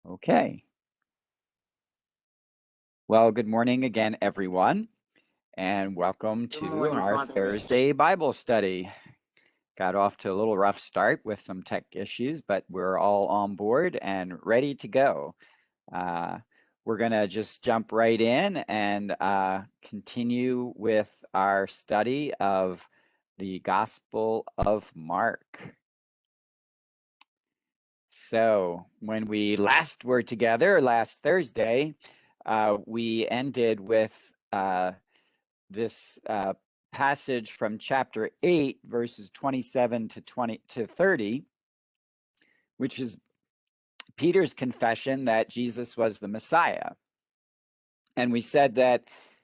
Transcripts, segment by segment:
Okay. Well, good morning again, everyone, and welcome Good to morning, our Father Rich. Thursday Bible study. Got off to a little rough start with some tech issues, but we're all on board and ready to go. Uh, we're going to just jump right in and continue with our study of the Gospel of Mark. So, when we last were together last Thursday, we ended with this passage from chapter 8, verses 27 to 30, which is Peter's confession that Jesus was the Messiah. And we said that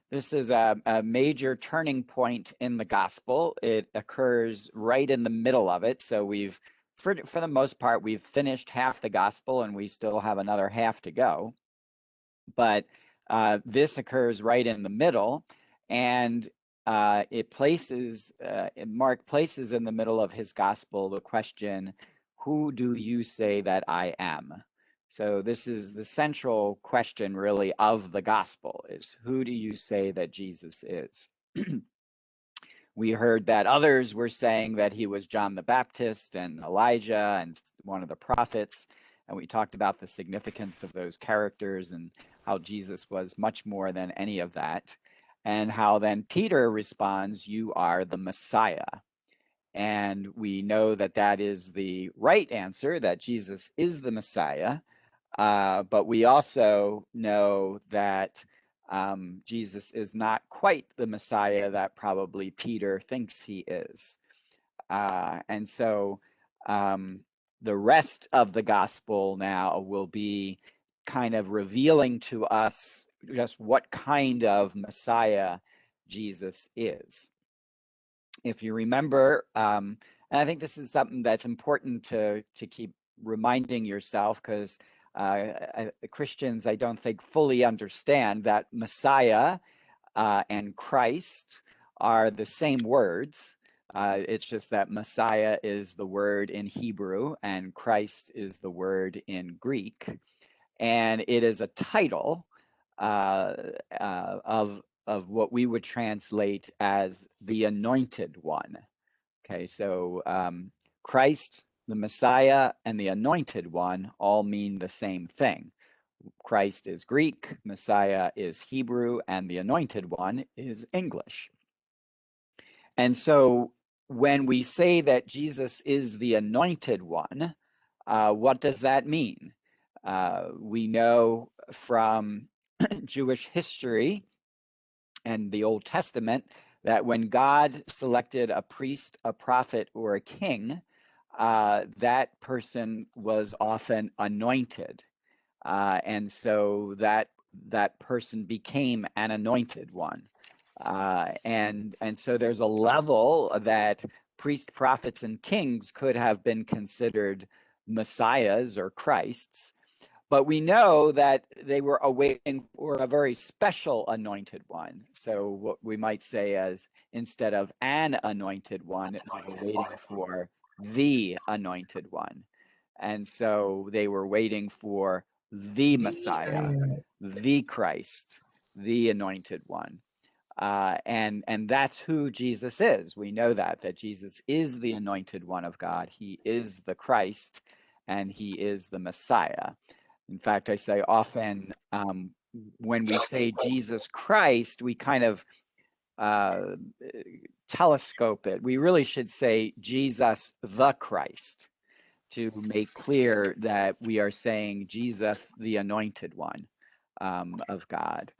this is a major turning point in the gospel. It occurs right in the middle of it. So for the most part, we've finished half the gospel and we still have another half to go. But this occurs right in the middle, and Mark places in the middle of his gospel the question, "Who do you say that I am?" So this is the central question, really, of the gospel: is who do you say that Jesus is? We heard that others were saying that he was John the Baptist and Elijah and one of the prophets. And we talked about the significance of those characters and how Jesus was much more than any of that. And how then Peter responds, "You are the Messiah." And we know that that is the right answer, that Jesus is the Messiah. But we also know that Jesus is not quite the Messiah that probably Peter thinks he is. And so the rest of the gospel now will be kind of revealing to us just what kind of Messiah Jesus is. If you remember, and I think this is something that's important to keep reminding yourself, because Christians, I don't think, fully understand that Messiah and Christ are the same words. It's just that Messiah is the word in Hebrew and Christ is the word in Greek. And it is a title of what we would translate as the Anointed One. Okay, so Christ, the Messiah, and the Anointed One all mean the same thing. Christ is Greek, Messiah is Hebrew, and the Anointed One is English. And so when we say that Jesus is the Anointed One, what does that mean? We know from Jewish history and the Old Testament that when God selected a priest, a prophet, or a king, that person was often anointed. And so that person became an anointed one. And so there's a level that priests, prophets, and kings could have been considered messiahs or Christs. But we know that they were awaiting for a very special anointed one. So what we might say as, instead of an anointed one, it was waiting for the anointed one. And so they were waiting for the Messiah, the Christ, the anointed one. And that's who Jesus is. We know that Jesus is the anointed one of God. He is the Christ, and he is the Messiah. In fact, I say often when we say Jesus Christ, we kind of telescope it. We really should say Jesus the Christ, to make clear that we are saying Jesus the Anointed One of God.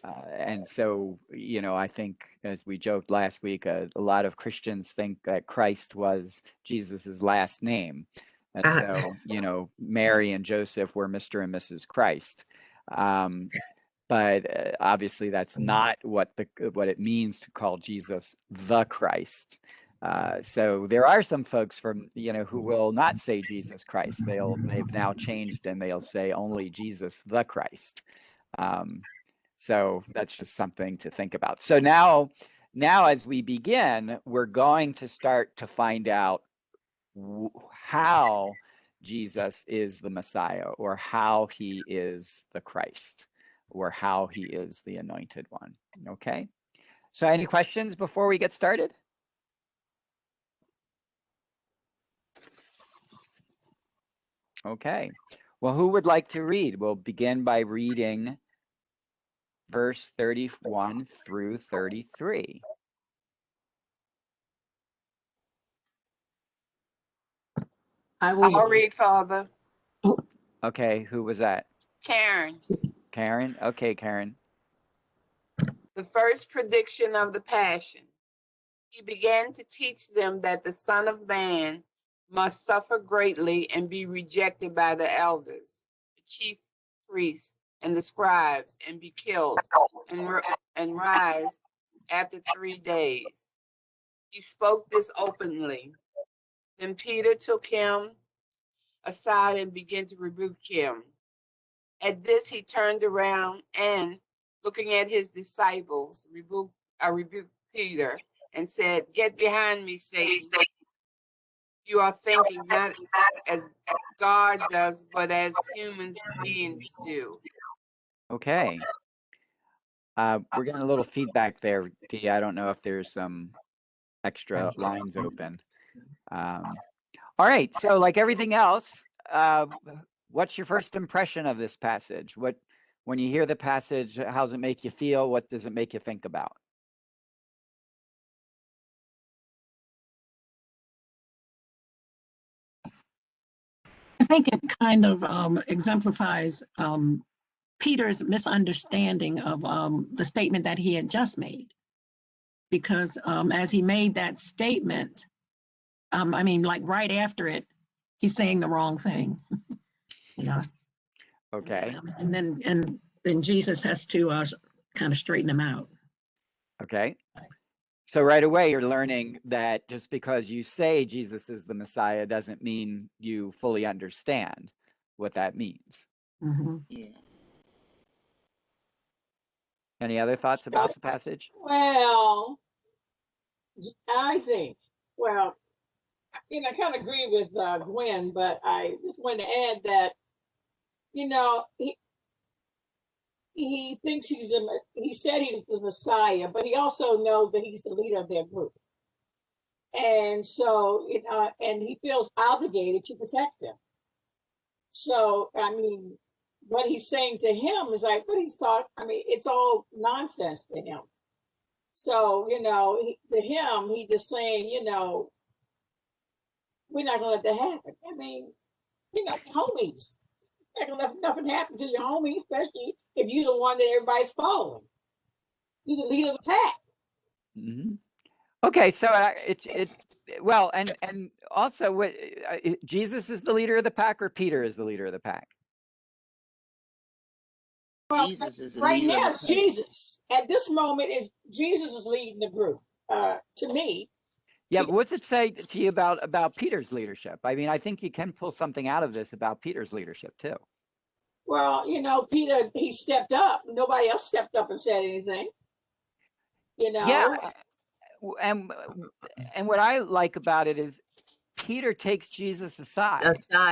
And so, I think, as we joked last week, a lot of Christians think that Christ was Jesus's last name. And so, Mary and Joseph were Mr. and Mrs. Christ. But obviously, that's not what it means to call Jesus the Christ. So there are some folks who will not say Jesus Christ. They've now changed and they'll say only Jesus the Christ. So that's just something to think about. So now as we begin, we're going to start to find out how Jesus is the Messiah, or how he is the Christ, or how he is the anointed one. Okay. So any questions before we get started? Okay. Well, who would like to read? We'll begin by reading verse 31 through 33. I'll read, Father. Okay, who was that? Karen. Karen? Okay, Karen. The first prediction of the Passion. He began to teach them that the Son of Man must suffer greatly and be rejected by the elders, the chief priests, and the scribes, and be killed, and rise after 3 days. He spoke this openly. Then Peter took him aside and began to rebuke him. At this, he turned around and, looking at his disciples, rebuked Peter and said, "Get behind me, Satan. You are thinking not as God does, but as human beings do." Okay. We're getting a little feedback there, Dee. I don't know if there's some extra lines open. All right. So like everything else, what's your first impression of this passage? When you hear the passage, how does it make you feel? What does it make you think about? I think it kind of exemplifies Peter's misunderstanding of the statement that he had just made. Because as he made that statement, I mean, like right after it, he's saying the wrong thing. Yeah. Okay. And then Jesus has to kind of straighten him out. Okay. So right away, you're learning that just because you say Jesus is the Messiah doesn't mean you fully understand what that means. Mm-hmm. Yeah. Any other thoughts about the passage? Well, I think, I kind of agree with Gwen, but I just want to add that, he thinks he said he's the Messiah, but he also knows that he's the leader of their group. And so, and he feels obligated to protect them. So, I mean, what he's saying to him is like, what he's talking, I mean, it's all nonsense to him. So, to him, he's just saying, we're not going to let that happen. I mean, homies. You're not going to let nothing happen to your homie, especially if you're the one that everybody's following. You're the leader of the pack. Mm-hmm. Okay, so well, and also, what Jesus is the leader of the pack, or Peter is the leader of the pack? Well, Jesus is the right leader now, of it's the pack. Jesus. At this moment, Jesus is leading the group. To me. Yeah, but what's it say to you about Peter's leadership? I mean, I think you can pull something out of this about Peter's leadership too. Well, Peter, he stepped up. Nobody else stepped up and said anything. Yeah, and what I like about it is Peter takes Jesus aside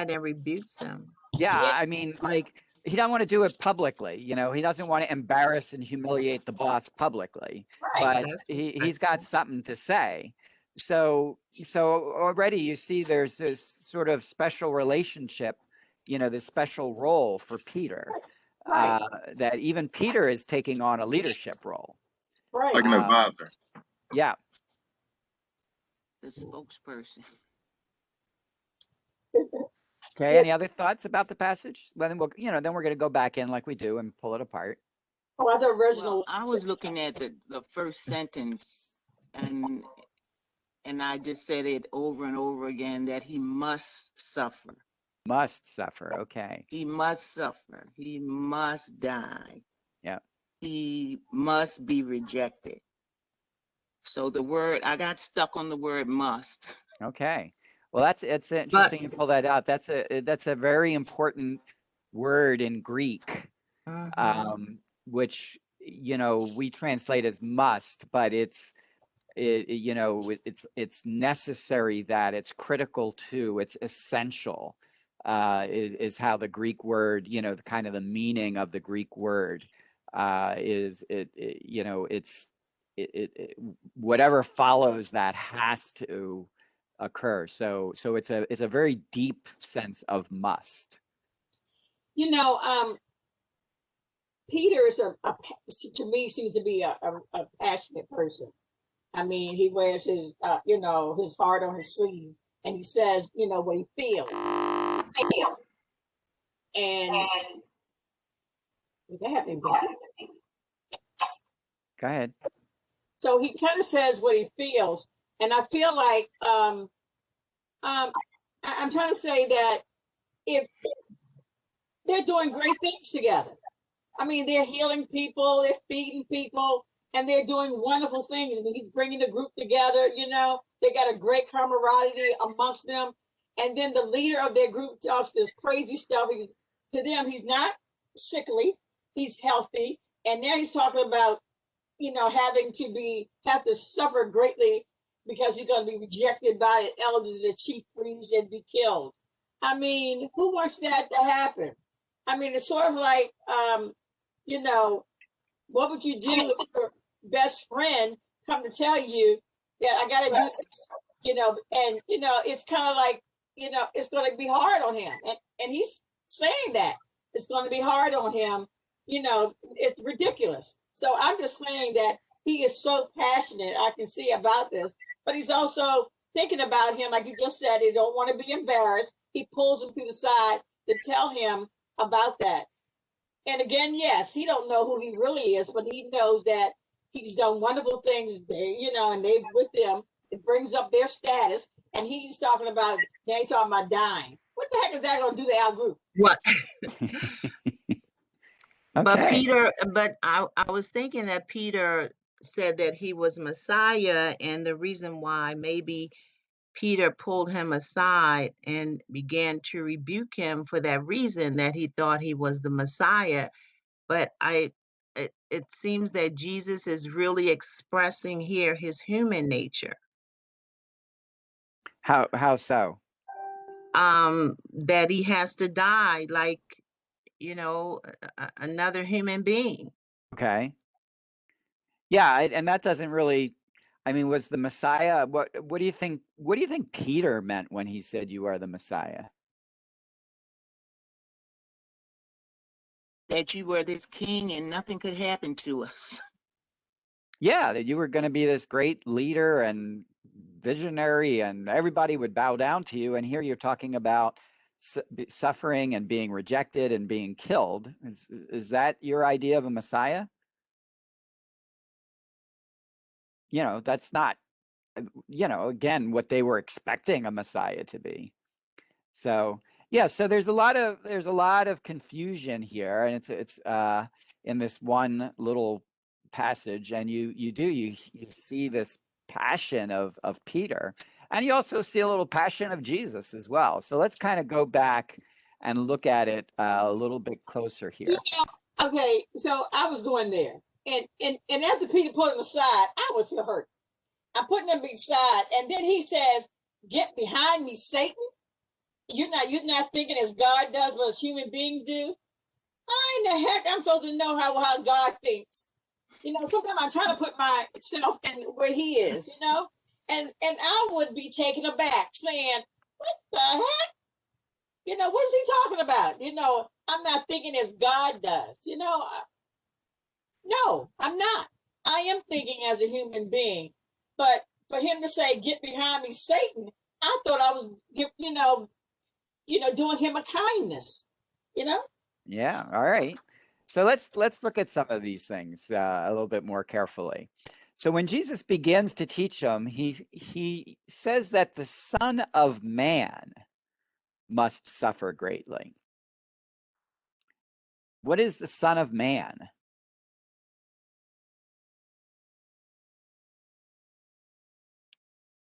And rebukes him. Yeah, I mean, like, he doesn't want to do it publicly. He doesn't want to embarrass and humiliate the boss publicly, Right. but he's got something to say. So already you see there's this sort of special relationship, this special role for Peter, Right. that even Peter is taking on a leadership role. Right. Like an advisor. Yeah. The spokesperson. Okay. Any other thoughts about the passage? Well, then then we're going to go back in like we do and pull it apart. Oh, the original. Well, I was looking at the first sentence, and I just said it over and over again, that he must suffer. Must suffer. Okay. He must suffer. He must die. Yeah. He must be rejected. So I got stuck on the word must. Okay. Well, it's interesting you pull that out. That's a very important word in Greek, which we translate as must, but it's necessary, that it's critical to, it's essential is how the Greek word, you know, kind of the meaning of the Greek word is you know, whatever follows that has to occur. So it's a very deep sense of must. You know, Peter is to me seems to be a passionate person. I mean, he wears his you know, his heart on his sleeve, and he says, you know, what he feels. And that happened. Go ahead. So he kind of says what he feels, and I feel like I'm trying to say that if they're doing great things together, I mean, they're healing people, they're feeding people, and they're doing wonderful things. And he's bringing the group together. You know, they got a great camaraderie amongst them. And then the leader of their group talks this crazy stuff. To them, he's not sickly, he's healthy. And now he's talking about, you know, have to suffer greatly because he's going to be rejected by the elders and the chief priests and be killed. I mean, who wants that to happen? I mean, it's sort of like, you know, what would you do if your best friend come to tell you that I got to do this? You know, and, you know, it's kind of like, you know, it's going to be hard on him. And he's saying that it's going to be hard on him. You know, it's ridiculous. So I'm just saying that he is so passionate, I can see about this, but he's also thinking about him, like you just said, he don't want to be embarrassed. He pulls him to the side to tell him about that. And again, yes, he don't know who he really is, but he knows that he's done wonderful things, you know, and they with them, it brings up their status. And he's talking about, they ain't talking about dying. What the heck is that going to do to our group? What? But Okay. Peter, but I was thinking that Peter said that he was Messiah, and the reason why maybe Peter pulled him aside and began to rebuke him for that reason, that he thought he was the Messiah. But it seems that Jesus is really expressing here his human nature. How so? That he has to die like, you know, another human being. Okay. Yeah, and that doesn't really, I mean, was the Messiah, what do you think Peter meant when he said you are the Messiah? That you were this king and nothing could happen to us. Yeah, that you were going to be this great leader and visionary and everybody would bow down to you, and here you're talking about suffering and being rejected and being killed. Is that your idea of a Messiah? You know, that's not, you know, again, what they were expecting a Messiah to be. So yeah, so there's a lot of confusion here, and it's in this one little passage, and you see this passion of Peter, and you also see a little passion of Jesus as well. So let's kind of go back and look at it a little bit closer here. Yeah, okay, so I was going there, and after Peter pulled him aside, I would feel hurt. I'm putting him beside, and then he says, "Get behind me, Satan." You're not thinking as God does, what as human beings do. How in the heck I'm supposed to know how God thinks? You know, sometimes I'm trying to put myself in where he is, you know, and I would be taken aback, saying, "What the heck? You know, what is he talking about?" You know, I'm not thinking as God does. You know, no, I'm not. I am thinking as a human being, but for him to say, "Get behind me, Satan," I thought I was, doing him a kindness, you know? Yeah, all right. So let's look at some of these things a little bit more carefully. So when Jesus begins to teach them, he says that the Son of Man must suffer greatly. What is the Son of Man?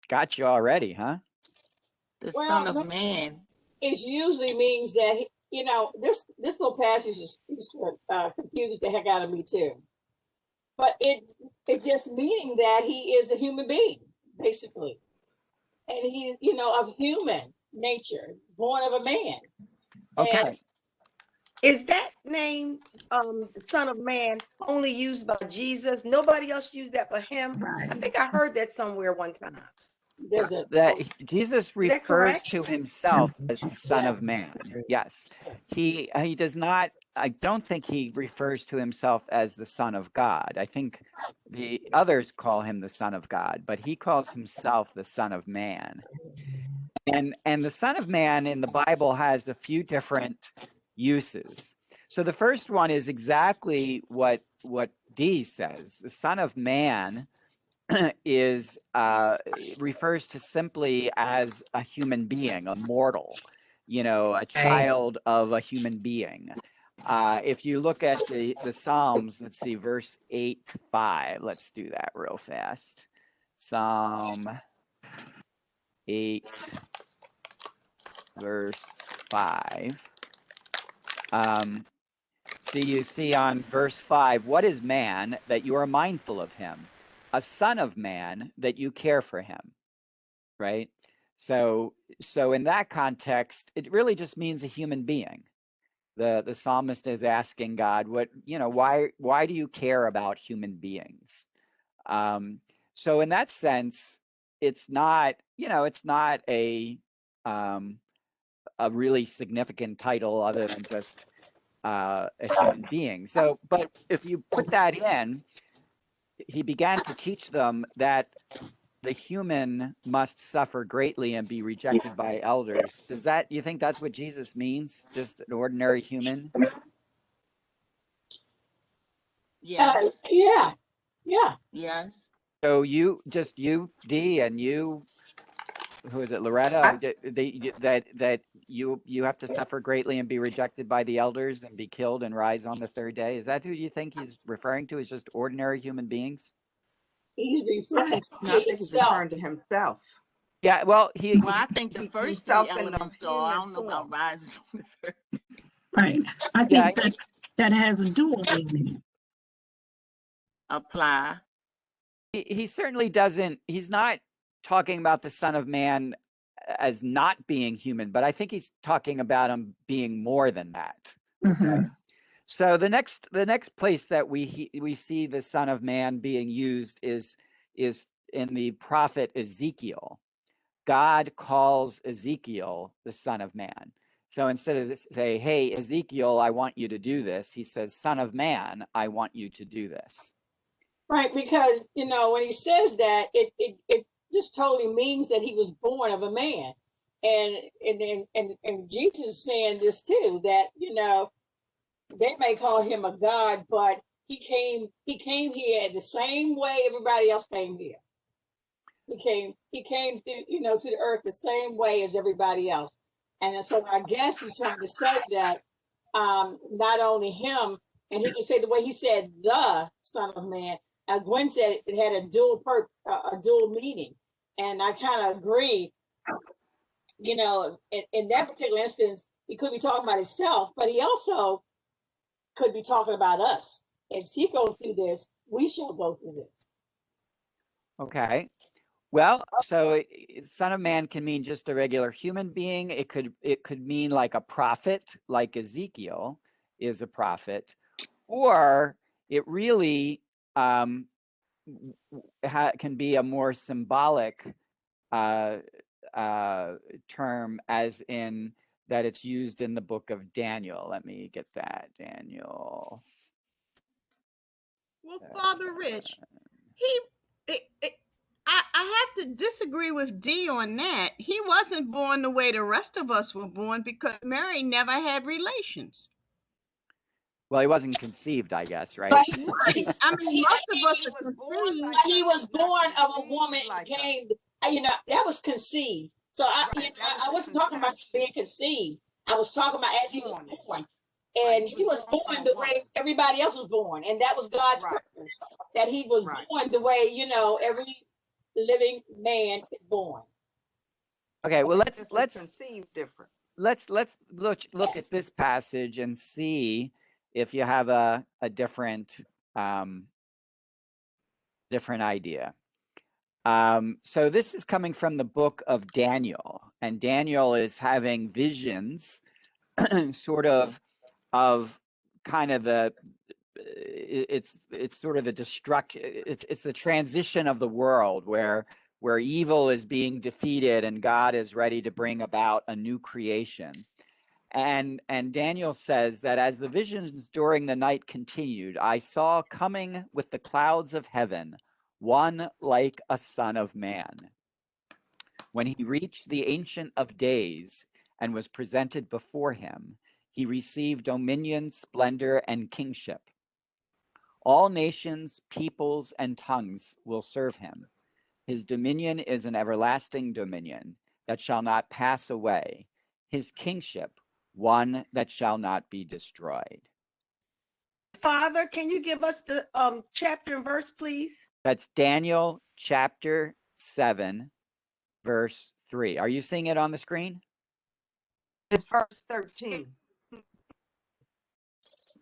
Got you already, huh? The Well, Son of no, Man. it usually means that, this little passage is confuses the heck out of me too. But it just meaning that he is a human being, basically. And he, of human. nature, born of a man. Okay. Is that name, the Son of Man, only used by Jesus? Nobody else used that but him? I Right. think I heard that somewhere one time. There's a That Jesus that refers correct? to himself as the Son Yeah. of Man. Yes. He does not, I don't think he refers to himself as the Son of God. I think the others call him the Son of God, but he calls himself the Son of Man. And the Son of Man in the Bible has a few different uses. So the first one is exactly what Dee says. The Son of Man is refers to simply as a human being, a mortal, a child of a human being. If you look at the Psalms, let's see, verse 8:5. Let's do that real fast. Psalm 8, verse 5. So you see on verse 5, what is man that you are mindful of him? A son of man that you care for him, right? So in that context, it really just means a human being. The psalmist is asking God, why do you care about human beings? So in that sense, it's not a really significant title other than just a human being. So, but if you put that in, he began to teach them that the human must suffer greatly and be rejected by elders. You think that's what Jesus means? Just an ordinary human? Yes. Yeah. Yes. So you, Dee, and you, who is it, Loretta? That you have to suffer greatly and be rejected by the elders and be killed and rise on the third day. Is that who you think he's referring to as just ordinary human beings? He's referring No, I to think he's himself. referring to himself. Yeah, well, Well, I think the first three Himself in the elements, so I human don't know about form. rising on the third. Right. I Yeah, think that has a dual meaning. Apply. he certainly doesn't. He's not talking about the Son of Man as not being human, but I think he's talking about him being more than that. Mhm. So the next place that we see the Son of Man being used is in the prophet Ezekiel. God calls Ezekiel the Son of Man. So instead of say, "Hey Ezekiel, I want you to do this," he says, "Son of Man, I want you to do this." Right, because when he says that, it just totally means that he was born of a man, and Jesus is saying this too, that they may call him a god, but he came here the same way everybody else came here. He came to the earth the same way as everybody else, and so I guess he's trying to say that not only him, and he can say the way he said the Son of Man. Gwen said it had a dual meaning, and I kind of agree. In that particular instance, he could be talking about himself, but he also could be talking about us. As he goes through this, we shall go through this. Okay. Well, so Son of Man can mean just a regular human being. It could mean like a prophet, like Ezekiel is a prophet, or it really can be a more symbolic term, as in that it's used in the book of Daniel. Let me get that. Daniel. Well, Father Rich, he, I have to disagree with Dee on that. He wasn't born the way the rest of us were born because Mary never had relations. Well, he wasn't conceived, I guess, right? But Right. I mean, most of us are conceived. he was born of a woman and came. That was conceived. So I wasn't talking about being conceived. I was talking about as he was born. And he was born the way everybody else was born. And that was God's purpose. That he was born the way, every living man is born. Okay, well let's conceive different. let's look at this passage and see if you have a different different idea. So this is coming from the book of Daniel, and Daniel is having visions sort of kind of the it's sort of the it's the transition of the world where evil is being defeated and God is ready to bring about a new creation. And Daniel says that as the visions during the night continued, I saw coming with the clouds of heaven one like a son of man. When he reached the Ancient of Days and was presented before him, he received dominion, splendor, and kingship. All nations, peoples, and tongues will serve him. His dominion is an everlasting dominion that shall not pass away. His kingship, one that shall not be destroyed. Father, can you give us the chapter and verse, please? That's Daniel chapter 7, verse 3. Are you seeing it on the screen? It's verse 13.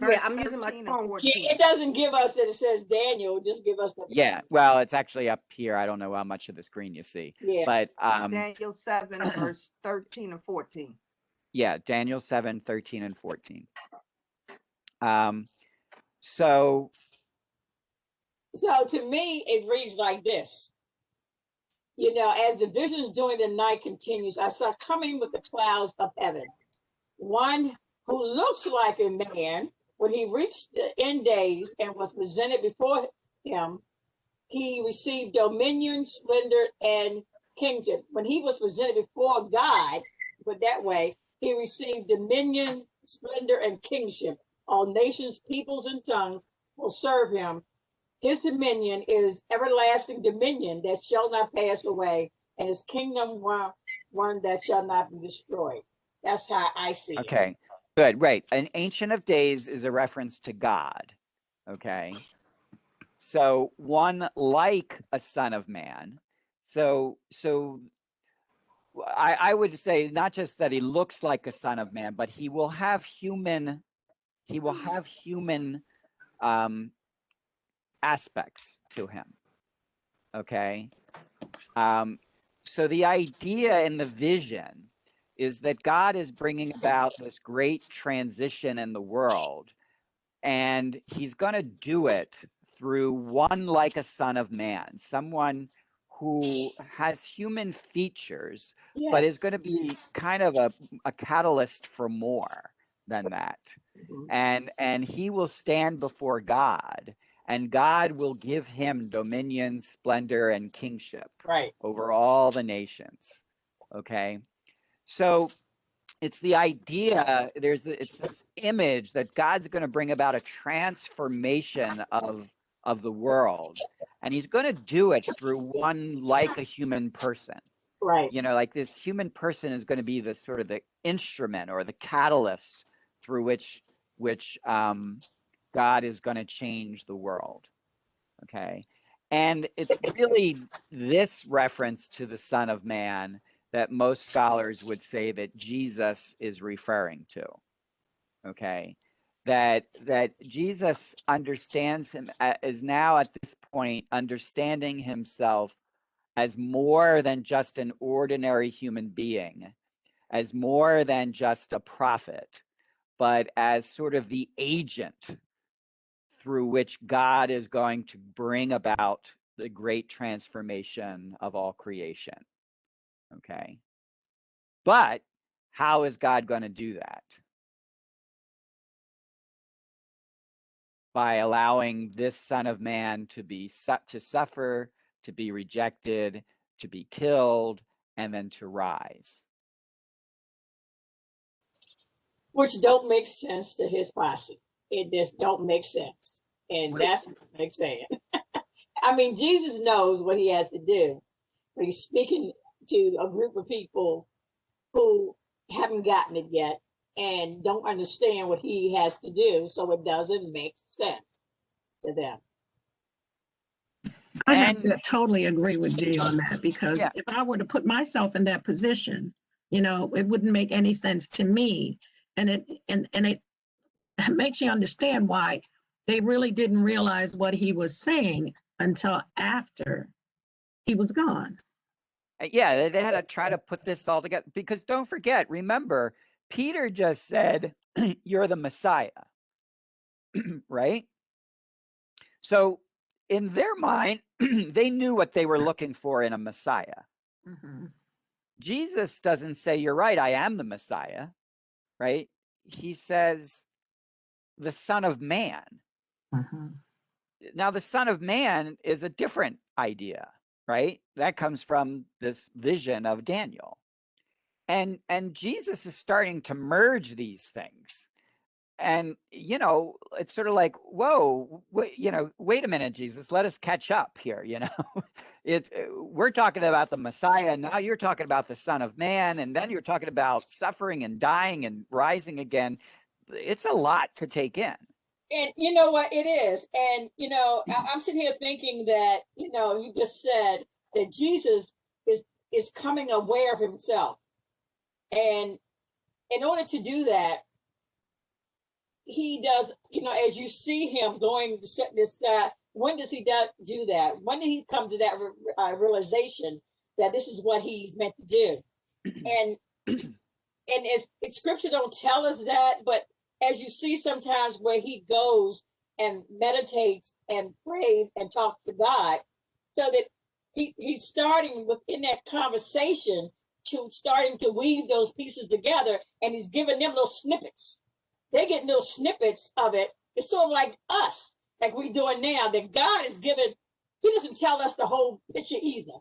Yeah, I'm using my phone. Yeah, it doesn't give us that it says Daniel, it just give us the Yeah, well, it's actually up here. I don't know how much of the screen you see. Yeah. But Daniel 7, verse 13 and 14. Yeah, Daniel 7, 13 and 14. So to me, it reads like this. You know, as the visions during the night continues, I saw coming with the clouds of heaven one who looks like a man. When he reached the end days and was presented before him, he received dominion, splendor, and kingship. When he was presented before God, put that way, he received dominion, splendor, and kingship. All nations, peoples, and tongues will serve him. His dominion is everlasting dominion that shall not pass away, and his kingdom one that shall not be destroyed. That's how I see it. okay, good, right. An Ancient of Days is a reference to God. Okay. So one like a son of man. So I would say not just that he looks like a son of man, but he will have human aspects to him. Okay. So the idea in the vision is that God is bringing about this great transition in the world, and he's going to do it through one like a son of man, someone who has human features, but is going to be kind of a catalyst for more than that. And he will stand before God, and God will give him dominion, splendor, and kingship over all the nations. Okay. So it's the idea, it's this image that God's going to bring about a transformation of the world, and he's going to do it through one like a human person. Right. You know, like this human person is going to be the sort of the instrument or the catalyst through which God is going to change the world. Okay. And it's really this reference to the Son of Man that most scholars would say that Jesus is referring to. Okay. That Jesus understands him, is now at this point understanding himself as more than just an ordinary human being, as more than just a prophet, but as sort of the agent through which God is going to bring about the great transformation of all creation. Okay. But how is God going to do that? By allowing this Son of Man to suffer, to be rejected, to be killed, and then to rise. Which don't make sense to his posse. It just don't make sense. And that's what they're saying. I mean, Jesus knows what he has to do. But he's speaking to a group of people who haven't gotten it yet and don't understand what he has to do, so it doesn't make sense to them. I have to totally agree with Dee on that, because if I were to put myself in that position, you know, it wouldn't make any sense to me. And it makes you understand why they really didn't realize what he was saying until after he was gone. Yeah, they had to try to put this all together because don't forget, remember, Peter just said, "You're the Messiah," right? So in their mind, they knew what they were looking for in a Messiah. Mm-hmm. Jesus doesn't say, "You're right, I am the Messiah," right? He says, "The Son of Man." Mm-hmm. Now, the Son of Man is a different idea, right? That comes from this vision of Daniel. And Jesus is starting to merge these things. And, it's sort of like, whoa, wait a minute, Jesus, let us catch up here, we're talking about the Messiah, now you're talking about the Son of Man, and then you're talking about suffering and dying and rising again. It's a lot to take in. And you know what it is. And, I'm sitting here thinking that, you just said that Jesus is coming aware of himself. And in order to do that, he does, as you see him going to set this, when does he do that? When did he come to that realization that this is what he's meant to do? And as scripture don't tell us that, but as you see sometimes where he goes and meditates and prays and talks to God, so that he's starting within that conversation to starting to weave those pieces together, and he's giving them little snippets. They get little snippets of it. It's sort of like us, like we're doing now, that God is giving, he doesn't tell us the whole picture either.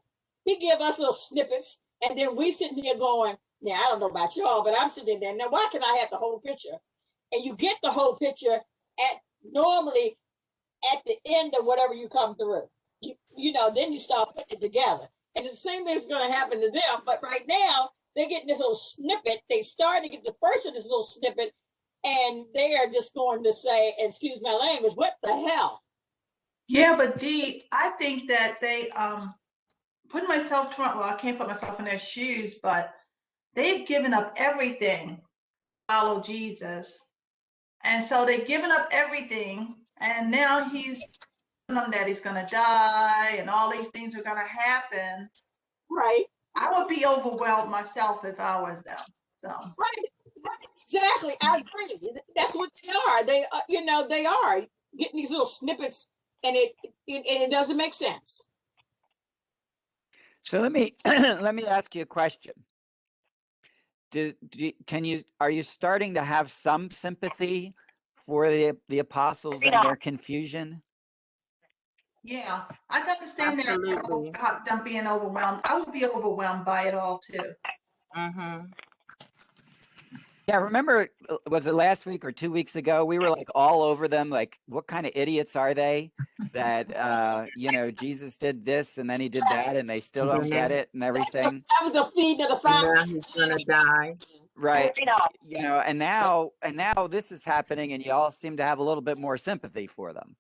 He give us little snippets, and then we sitting here going, yeah, I don't know about y'all, but I'm sitting there. Now, why can I have the whole picture? And you get the whole picture normally at the end of whatever you come through. Then you start putting it together. And the same thing is going to happen to them. But right now, they're getting this little snippet. They start to get the first of this little snippet, and they are just going to say, excuse my language, what the hell? Yeah, but I think that they putting myself I can't put myself in their shoes, but they've given up everything to follow Jesus. And so they've given up everything, and now he's telling them that he's going to die and all these things are going to happen. Right. I would be overwhelmed myself if I was them. So right. Exactly. I agree. That's what they are. They are getting these little snippets, and it doesn't make sense. So let me ask you a question. Are you starting to have some sympathy for the apostles and their confusion? yeah, I can understand Absolutely. that them being overwhelmed. I would be overwhelmed by it all too. Mm-hmm. Yeah, remember, was it last week or 2 weeks ago? We were like all over them, like, what kind of idiots are they? That Jesus did this and then he did that, and they still don't get it and everything. That was the feed of the fire. Now he's gonna die. Right. And now this is happening, and you all seem to have a little bit more sympathy for them.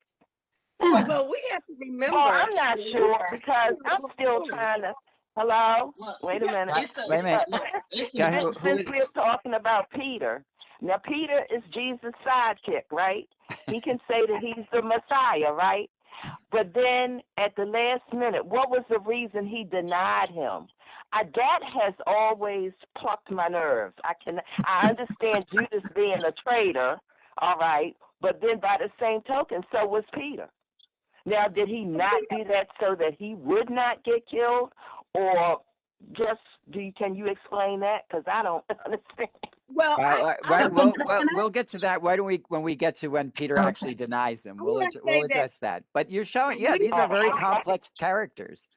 Well, we have to remember. Well, I'm not sure because I'm still trying to. Hello? Wait a minute. Wait a minute. Since we're talking about Peter, now Peter is Jesus' sidekick, right? He can say that he's the Messiah, right? But then at the last minute, what was the reason he denied him? That has always plucked my nerves. I understand Judas being a traitor, all right, but then by the same token, so was Peter. Now, did he not do that so that he would not get killed, or just can you explain that? Because I don't understand. Well, we'll get to that. Why don't we, when we get to when Peter actually denies him, we'll address that. But you're showing, these are very complex characters.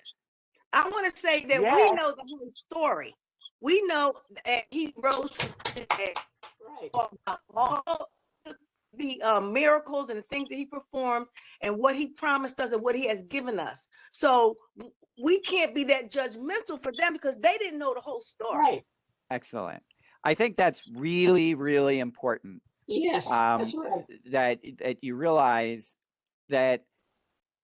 I want to say that we know the whole story. We know that he rose from the dead. Right. All the miracles and the things that he performed and what he promised us and what he has given us. So we can't be that judgmental for them because they didn't know the whole story. Right. Excellent. I think that's really, really important. Yes, that's right. That you realize that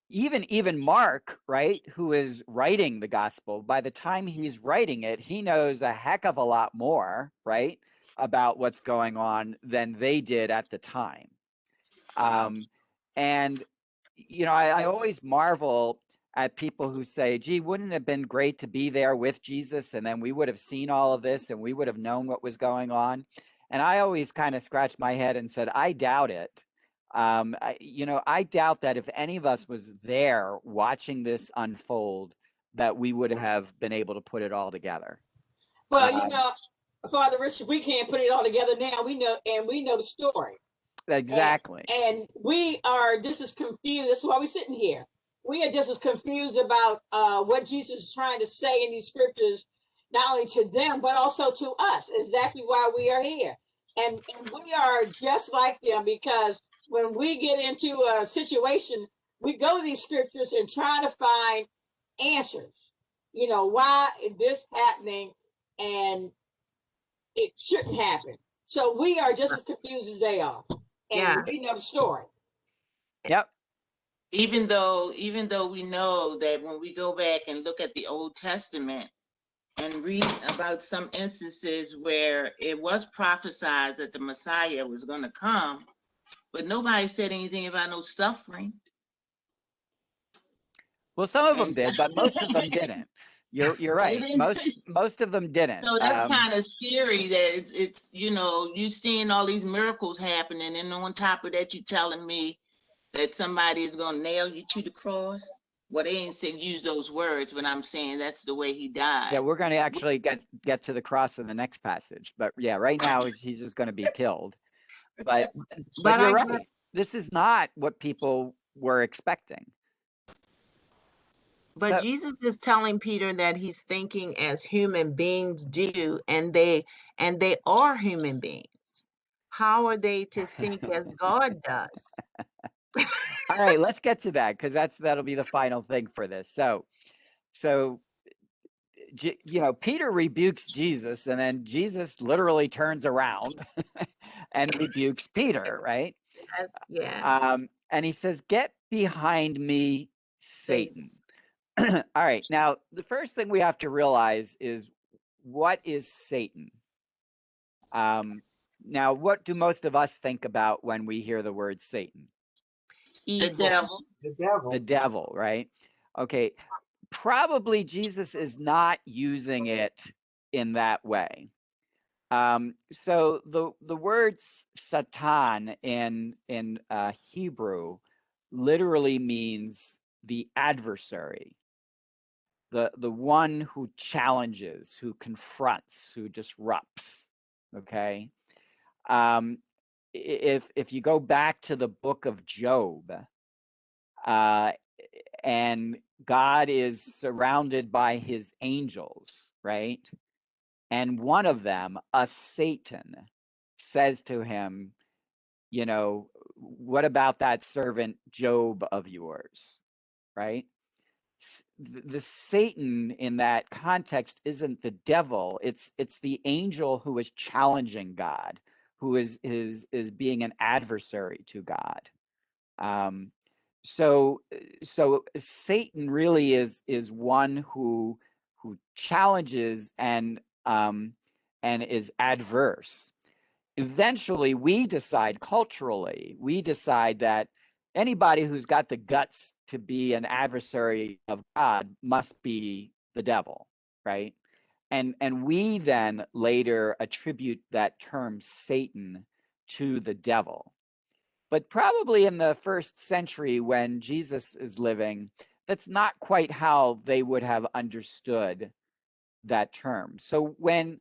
even Mark, right, who is writing the gospel, by the time he's writing it, he knows a heck of a lot more, right, about what's going on than they did at the time. And I always marvel at people who say, gee, wouldn't it have been great to be there with Jesus? And then we would have seen all of this and we would have known what was going on. And I always kind of scratched my head and said, I doubt it. I doubt that if any of us was there watching this unfold, that we would have been able to put it all together. Well, Father Richard, we can't put it all together now. We know the story. Exactly. And we are just as confused. That's why we're sitting here. We are just as confused about what Jesus is trying to say in these scriptures, not only to them, but also to us. Exactly why we are here. And we are just like them, because when we get into a situation, we go to these scriptures and try to find answers. Why is this happening? And it shouldn't happen. So we are just as confused as they are. And we know the story. Yep. Even though we know that when we go back and look at the Old Testament and read about some instances where it was prophesied that the Messiah was going to come, but nobody said anything about no suffering. Well, some of them did, but most of them didn't. You're right. Most of them didn't. So that's kind of scary that it's you seeing all these miracles happening, and on top of that, you telling me that somebody is gonna nail you to the cross. Well, they ain't said use those words, but I'm saying that's the way he died. Yeah, we're going to actually get to the cross in the next passage. But yeah, right now he's just going to be killed. But you're right. This is not what people were expecting. But Jesus is telling Peter that he's thinking as human beings do, and they are human beings. How are they to think as God does? All right, let's get to that, because that'll be the final thing for this. So Peter rebukes Jesus, and then Jesus literally turns around and rebukes Peter, right? Yes, yeah. And he says, "Get behind me, Satan." All right. Now, the first thing we have to realize is, what is Satan? Now, what do most of us think about when we hear the word Satan? Evil. The devil. The devil. The devil, right? Okay. Probably Jesus is not using it in that way. So the word Satan in Hebrew literally means the adversary. The one who challenges, who confronts, who disrupts. Okay. If you go back to the book of Job, and God is surrounded by his angels, right? And one of them, a Satan, says to him, what about that servant Job of yours, right? The Satan in that context isn't the devil. It's the angel who is challenging God, who is being an adversary to God. So Satan really is one who challenges and is adverse. Eventually, we decide culturally, that anybody who's got the guts to be an adversary of God must be the devil, right? And we then later attribute that term Satan to the devil. But probably in the first century when Jesus is living, that's not quite how they would have understood that term. So when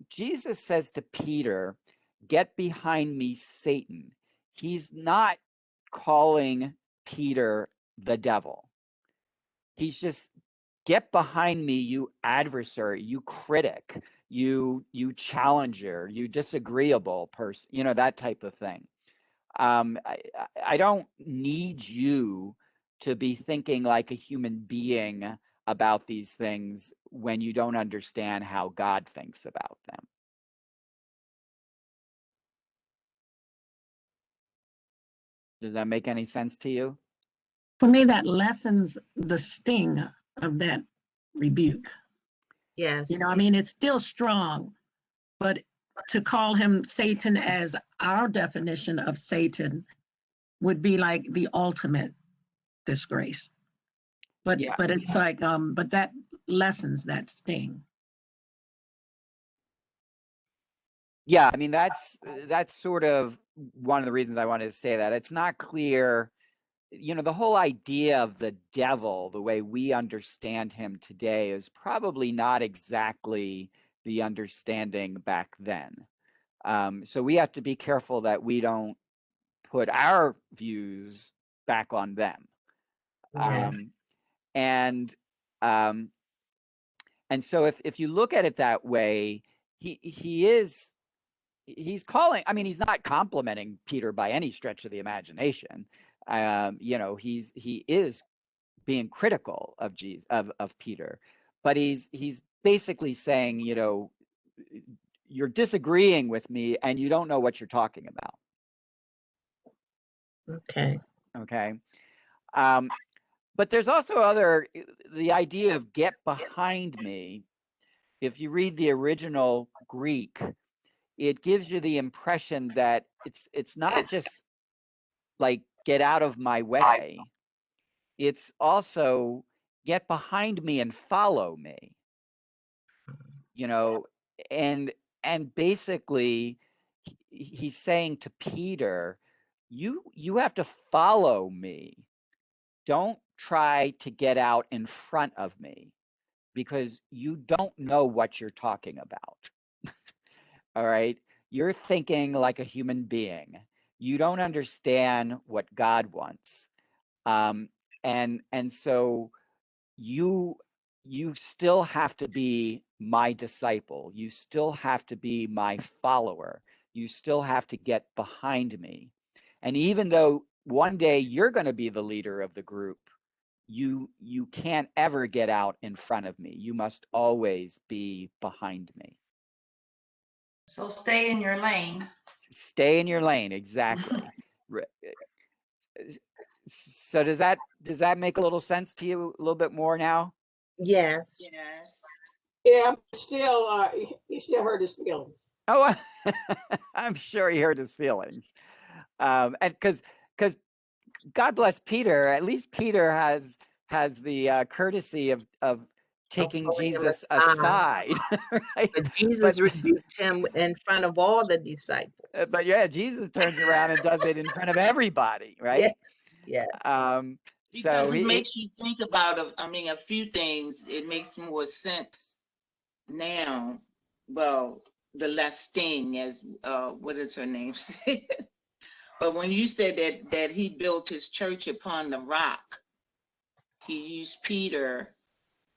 Jesus says to Peter, "Get behind me, Satan," he's not calling Peter the devil. He's just, get behind me, you adversary, you critic, you challenger, you disagreeable person, that type of thing. I don't need you to be thinking like a human being about these things when you don't understand how God thinks about them. Does that make any sense to you? For me, that lessens the sting of that rebuke. Yes. It's still strong, but to call him Satan as our definition of Satan would be like the ultimate disgrace. but Yeah. but it's like but that lessens that sting. Yeah, I mean that's sort of one of the reasons I wanted to say that. It's not clear, you know, the whole idea of the devil, the way we understand him today, is probably not exactly the understanding back then. So we have to be careful that we don't put our views back on them. Yeah. And so if you look at it that way, he's calling, I mean, he's not complimenting Peter by any stretch of the imagination. You know, he is being critical of Jesus, of Peter, but he's basically saying, you know, you're disagreeing with me and you don't know what you're talking about. Okay. Okay. But there's also the idea of get behind me. If you read the original Greek, it gives you the impression that it's not just like get out of my way. It's also get behind me and follow me. You know, and basically he's saying to Peter, you have to follow me. Don't try to get out in front of me because you don't know what you're talking about. All right. You're thinking like a human being. You don't understand what God wants. And so you still have to be my disciple. You still have to be my follower. You still have to get behind me. And even though one day you're going to be the leader of the group, you can't ever get out in front of me. You must always be behind me. So stay in your lane. Stay in your lane, exactly. So does that make a little sense to you a little bit more now? Yes. Yeah, still, he still hurt his feelings. Oh, I'm sure he hurt his feelings. And because God bless Peter, at least Peter has the courtesy of taking Jesus aside, right? But Jesus rebuked him in front of all the disciples. But yeah, Jesus turns around and does it in front of everybody, right? Yes. Because So it makes you think about, a few things. It makes more sense now. Well, the less sting, as what is her name? But when you said that he built his church upon the rock, he used Peter.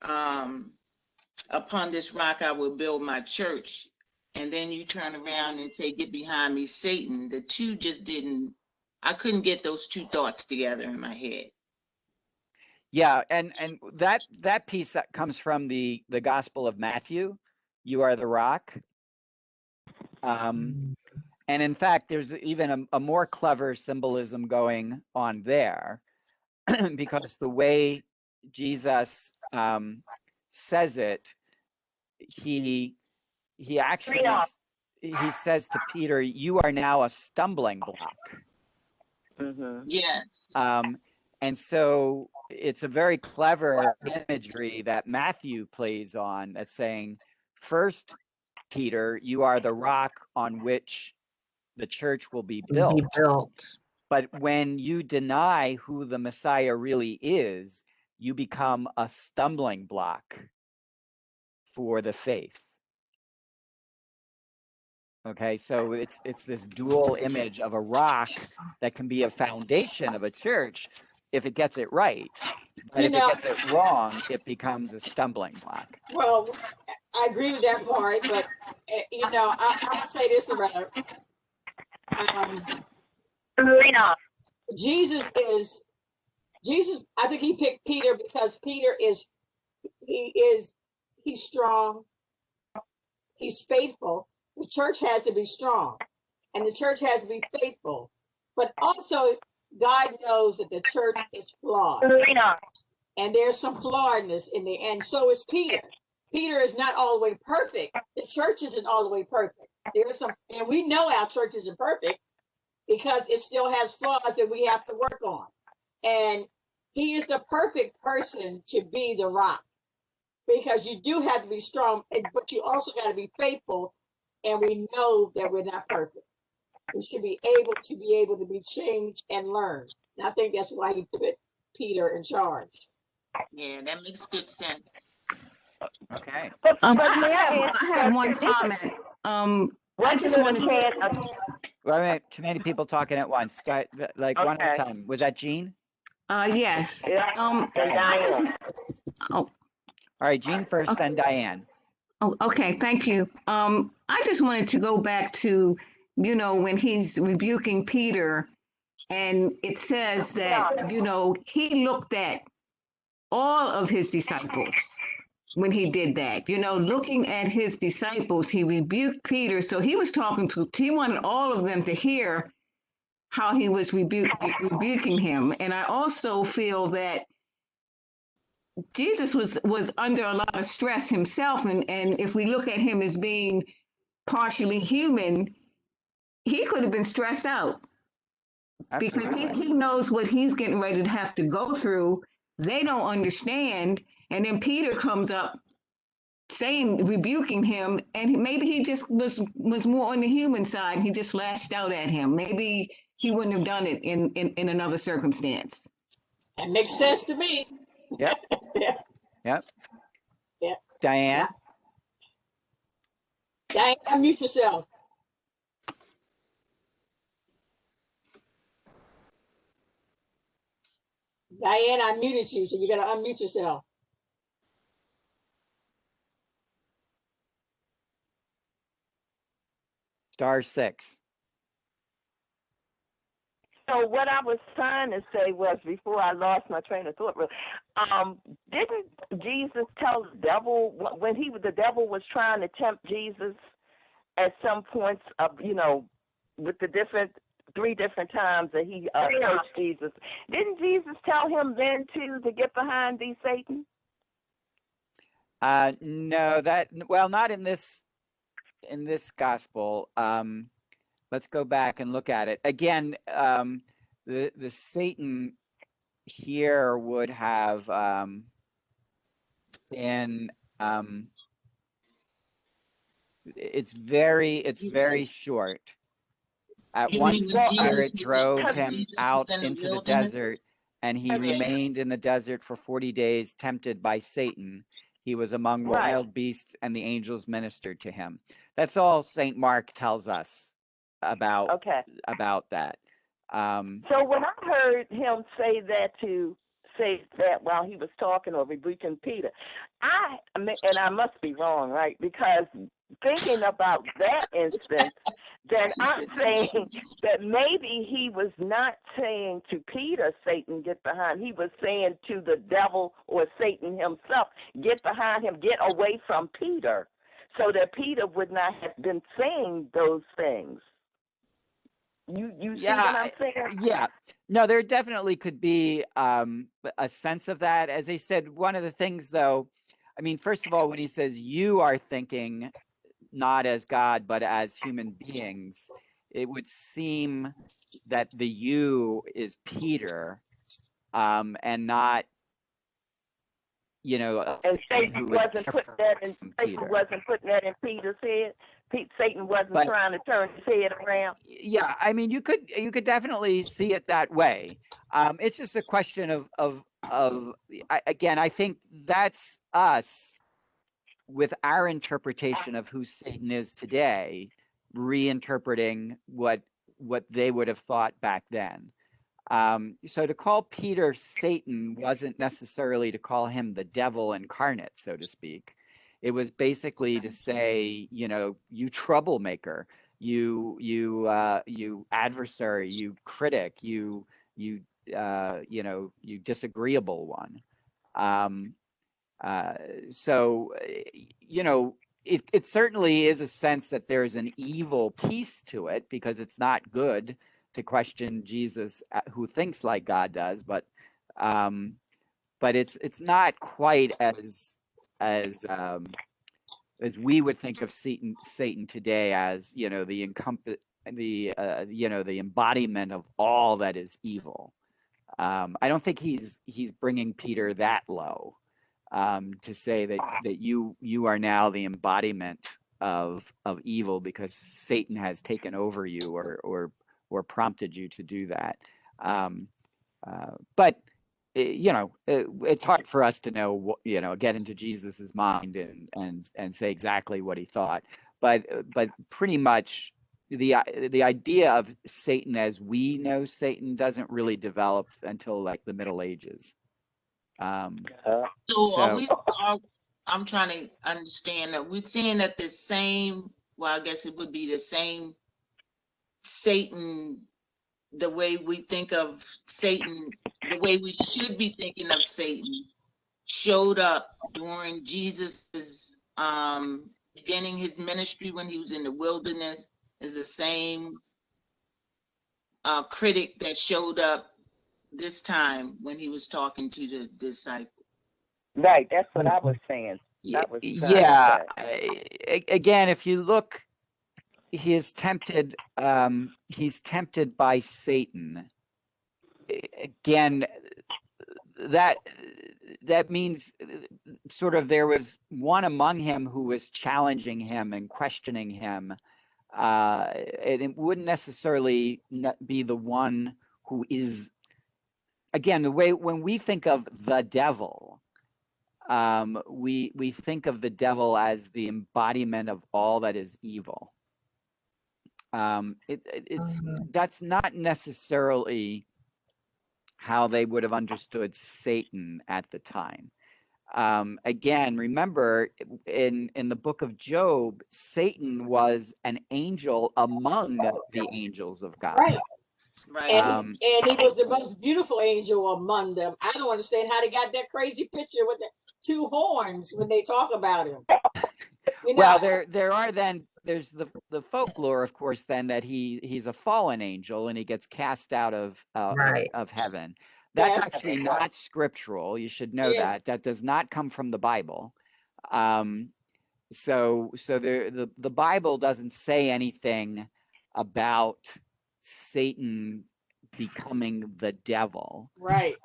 Upon this rock I will build my church. And then you turn around and say, get behind me, Satan. The two just didn't, I couldn't get those two thoughts together in my head. Yeah, and that piece that comes from the Gospel of Matthew, you are the rock. And in fact, there's even a more clever symbolism going on there, because the way Jesus says it, he actually he says to Peter, "You are now a stumbling block." Yes. And so it's a very clever imagery that Matthew plays on, that's saying, first, Peter, you are the rock on which the church will be built. But when you deny who the Messiah really is, you become a stumbling block for the faith. Okay, so it's this dual image of a rock that can be a foundation of a church if it gets it right. But if it gets it wrong, it becomes a stumbling block. Well, I agree with that part, but I'll say this about Jesus. I think he picked Peter because Peter he's strong, he's faithful. The church has to be strong, and the church has to be faithful. But also, God knows that the church is flawed, and there's some flawedness in there, and so is Peter. Peter is not all the way perfect. The church isn't all the way perfect. There's some, and we know our church isn't perfect because it still has flaws that we have to work on. And he is the perfect person to be the rock, because you do have to be strong, but you also got to be faithful. And we know that we're not perfect. We should be able to be changed and learn. And I think that's why he put Peter in charge. Yeah, that makes good sense. Okay. I have one comment. I just want to. Well, too many people talking at once. Like one at a time. Was that Jean? Yes. All right, Jean first, then Diane. Oh, okay, thank you. I just wanted to go back to, when he's rebuking Peter, and it says that, he looked at all of his disciples when he did that. Looking at his disciples, he rebuked Peter. So he wanted all of them to hear how he was rebuking him. And I also feel that Jesus was under a lot of stress himself, and if we look at him as being partially human, he could have been stressed out. Absolutely. Because he knows what he's getting ready to have to go through. They don't understand, and then Peter comes up rebuking him, and maybe he just was more on the human side. He just lashed out at him. Maybe he wouldn't have done it in another circumstance. That makes sense to me. Yep. Yeah. Yep. Yeah. Diane? Diane, unmute yourself. Diane, I muted you, so you got to unmute yourself. *6. So what I was trying to say was, before I lost my train of thought, didn't Jesus tell the devil when the devil was trying to tempt Jesus at some points of, with the 3 different times that he approached Jesus? Didn't Jesus tell him then to get behind thee, Satan? No, not in this gospel. Let's go back and look at it again. The Satan here would have been. It's very short. At once the Spirit drove him out into the desert, and he remained in the desert for 40 days, tempted by Satan. He was among wild beasts, and the angels ministered to him. That's all St. Mark tells us about that. So when I heard him say that while he was talking or rebuking Peter, I must be wrong, right? Because thinking about that instance, then I'm saying that maybe he was not saying to Peter, Satan, get behind. He was saying to the devil or Satan himself, get behind him, get away from Peter, so that Peter would not have been saying those things. You see what I'm saying? Yeah. No, there definitely could be a sense of that. As I said, one of the things, though, first of all, when he says you are thinking not as God, but as human beings, it would seem that the you is Peter, and not, and Satan wasn't putting that in Peter's head. Satan wasn't trying to turn his head around. Yeah, you could definitely see it that way. It's just a question of again, I think that's us with our interpretation of who Satan is today, reinterpreting what they would have thought back then. So to call Peter Satan wasn't necessarily to call him the devil incarnate, so to speak. It was basically to say, you troublemaker, you adversary, you critic, you disagreeable one. So it certainly is a sense that there's an evil piece to it, because it's not good to question Jesus, who thinks like God does, but it's not quite as we would think of Satan today, as the embodiment of all that is evil. I don't think he's bringing Peter that low to say that you are now the embodiment of evil because Satan has taken over you or prompted you to do that. But it's hard for us to know get into Jesus's mind and say exactly what he thought. But pretty much the idea of Satan as we know Satan doesn't really develop until like the Middle Ages. I'm trying to understand that we're seeing that the same, well, I guess it would be the same Satan, the way we think of Satan, the way we should be thinking of Satan, showed up during Jesus's beginning his ministry when he was in the wilderness, is the same critic that showed up this time when he was talking to the disciples. Right, that's what I was saying. Again, if you look, he's tempted by Satan. Again, that means sort of there was one among him who was challenging him and questioning him. It wouldn't necessarily be the one who is, again, the way when we think of the devil, we think of the devil as the embodiment of all that is evil. That's not necessarily how they would have understood Satan at the time. Again, remember in the book of Job, Satan was an angel among the angels of God. Right. Right. And he was the most beautiful angel among them. I don't understand how they got that crazy picture with the two horns when they talk about him. Well, there's the folklore, of course, then that he's a fallen angel and he gets cast out of heaven. That's actually not scriptural. You should know that. That does not come from the Bible. So the Bible doesn't say anything about Satan becoming the devil. Right.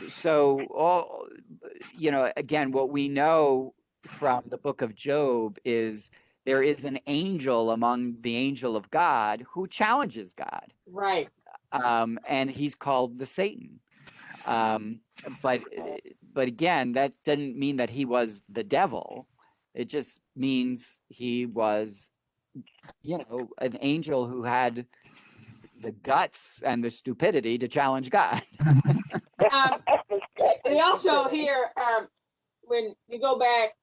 So again, what we know from the book of Job is there is an angel among the angel of God who challenges God. Right. And he's called the Satan. But again, that didn't mean that he was the devil. It just means he was, an angel who had the guts and the stupidity to challenge God. They also here, when you go back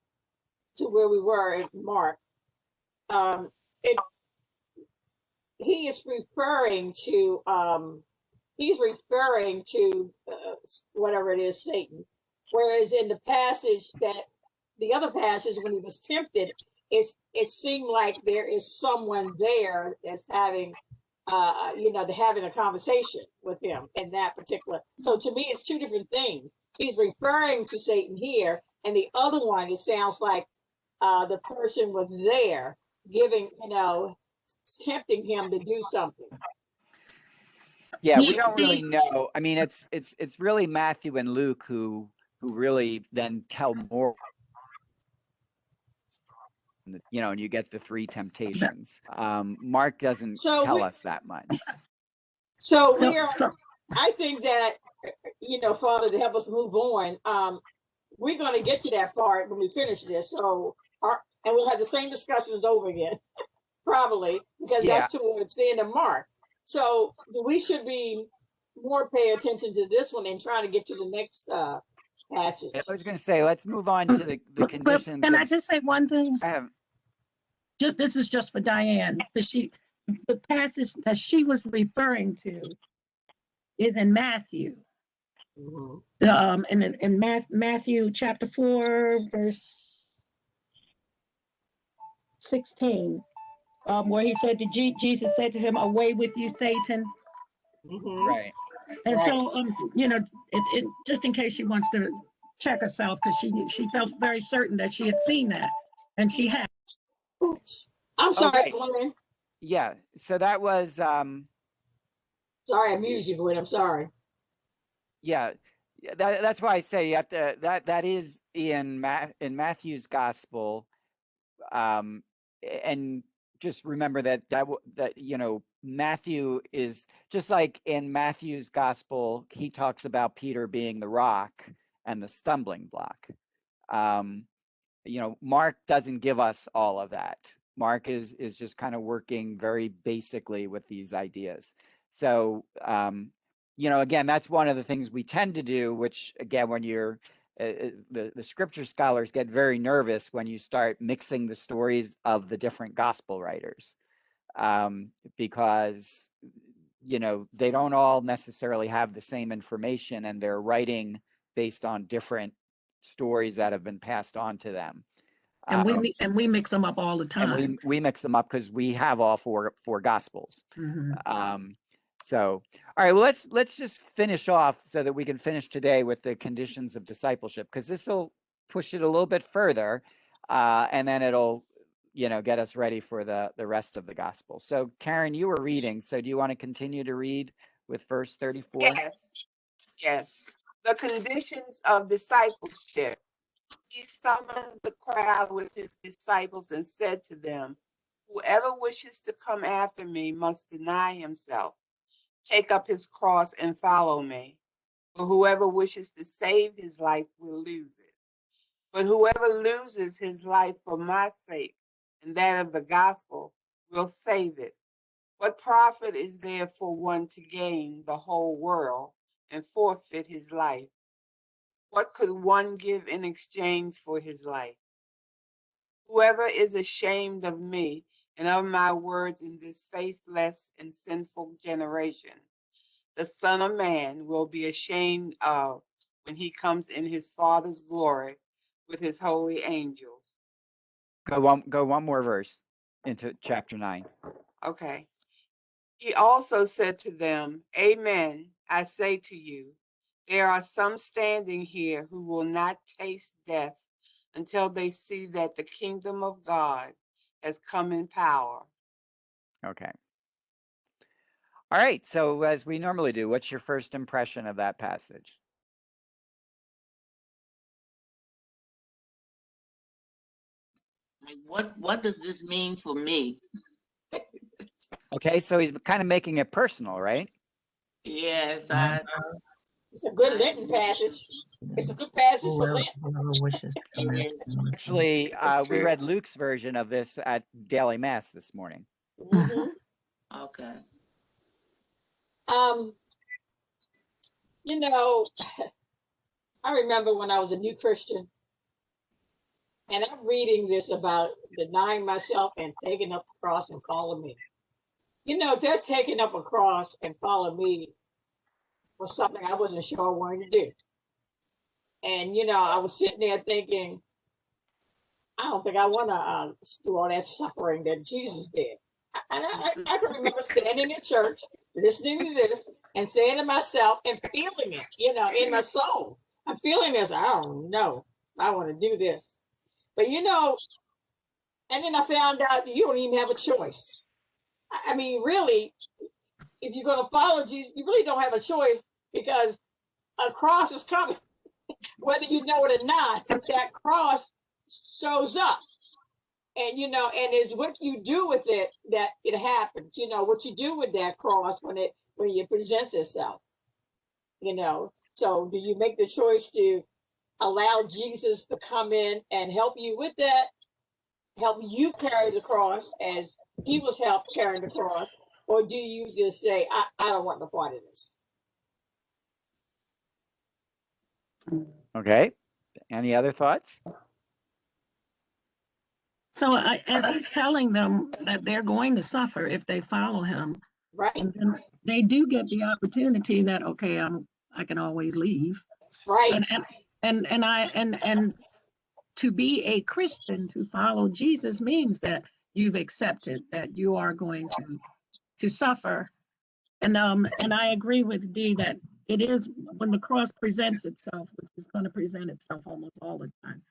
to where we were in Mark, he is referring to whatever it is, Satan. Whereas in the passage the other passage when he was tempted, it seemed like there is someone there that's having having a conversation with him in that particular. So to me, it's two different things. He's referring to Satan here, and the other one, it sounds like the person was there giving, tempting him to do something. Yeah, we don't really know. I mean, it's really Matthew and Luke who really then tell more. And you get the three temptations. Mark doesn't tell us that much. So I think that, Father, to help us move on, we're going to get to that part when we finish this. So, and we'll have the same discussions over again, probably, because that's towards the end of Mark. So we should be more pay attention to this one and trying to get to the next passage. I was going to say, let's move on to the conditions. Can I just say one thing? This is just for Diane. The passage that she was referring to is in Matthew. Mm-hmm. In Matthew chapter 4, verse 16, where he said Jesus said to him, "Away with you, Satan." Mm-hmm. Right. And so, just in case she wants to check herself, because she felt very certain that she had seen that, and she had. I'm sorry, Glenn. Yeah, so that was sorry, I muted you, Glenn. I'm sorry. yeah, that's why I say you have to, that is in Matthew's gospel, and just remember that Matthew is just like in Matthew's gospel, he talks about Peter being the rock and the stumbling block. Mark doesn't give us all of that. Mark is just kind of working very basically with these ideas. So, again, that's one of the things we tend to do, which again, when you're the scripture scholars get very nervous when you start mixing the stories of the different gospel writers, because they don't all necessarily have the same information, and they're writing based on different stories that have been passed on to them. And we mix them up all the time. And we mix them up because we have all four gospels. Mm-hmm. So, all right, well, let's just finish off so that we can finish today with the conditions of discipleship, because this will push it a little bit further, and then it'll, get us ready for the rest of the gospel. So, Karen, you were reading. So, do you want to continue to read with verse 34? Yes. The conditions of discipleship. He summoned the crowd with his disciples and said to them, "Whoever wishes to come after me must deny himself, take up his cross and follow me. For whoever wishes to save his life will lose it. But whoever loses his life for my sake and that of the gospel will save it. What profit is there for one to gain the whole world and forfeit his life? What could one give in exchange for his life? Whoever is ashamed of me and of my words in this faithless and sinful generation, the Son of Man will be ashamed of when he comes in his Father's glory with his holy angels." Go one more verse into chapter 9. Okay. He also said to them, "Amen, I say to you, there are some standing here who will not taste death until they see that the kingdom of God has come in power." Okay. All right. So, as we normally do, what's your first impression of that passage? What does this mean for me? Okay, so he's kind of making it personal, right? Yes, It's a good Lenten passage. It's a good passage for Lent. Actually, we read Luke's version of this at daily mass this morning. Mm-hmm. Okay. I remember when I was a new Christian, and I'm reading this about denying myself and taking up the cross and follow me. They're taking up a cross and follow me was something I wasn't sure I wanted to do. And, I was sitting there thinking, I don't think I want to do all that suffering that Jesus did. I can remember standing in church, listening to this, and saying to myself and feeling it, in my soul. I'm feeling this. I don't know. I want to do this. But, and then I found out you don't even have a choice. I mean, really, if you're going to follow Jesus, you really don't have a choice, because a cross is coming. Whether you know it or not, that cross shows up. And, and it's what you do with it that it happens. What you do with that cross when it presents itself. So do you make the choice to allow Jesus to come in and help you with that, help you carry the cross as he was helped carrying the cross? Or do you just say, I don't want no part of this? Okay. Any other thoughts? So as he's telling them that they're going to suffer if they follow him, right? And then they do get the opportunity that, okay, I can always leave, right? And to be a Christian, to follow Jesus, means that you've accepted that you are going to suffer. And I agree with Dee that it is, when the cross presents itself, which is going to present itself almost all the time,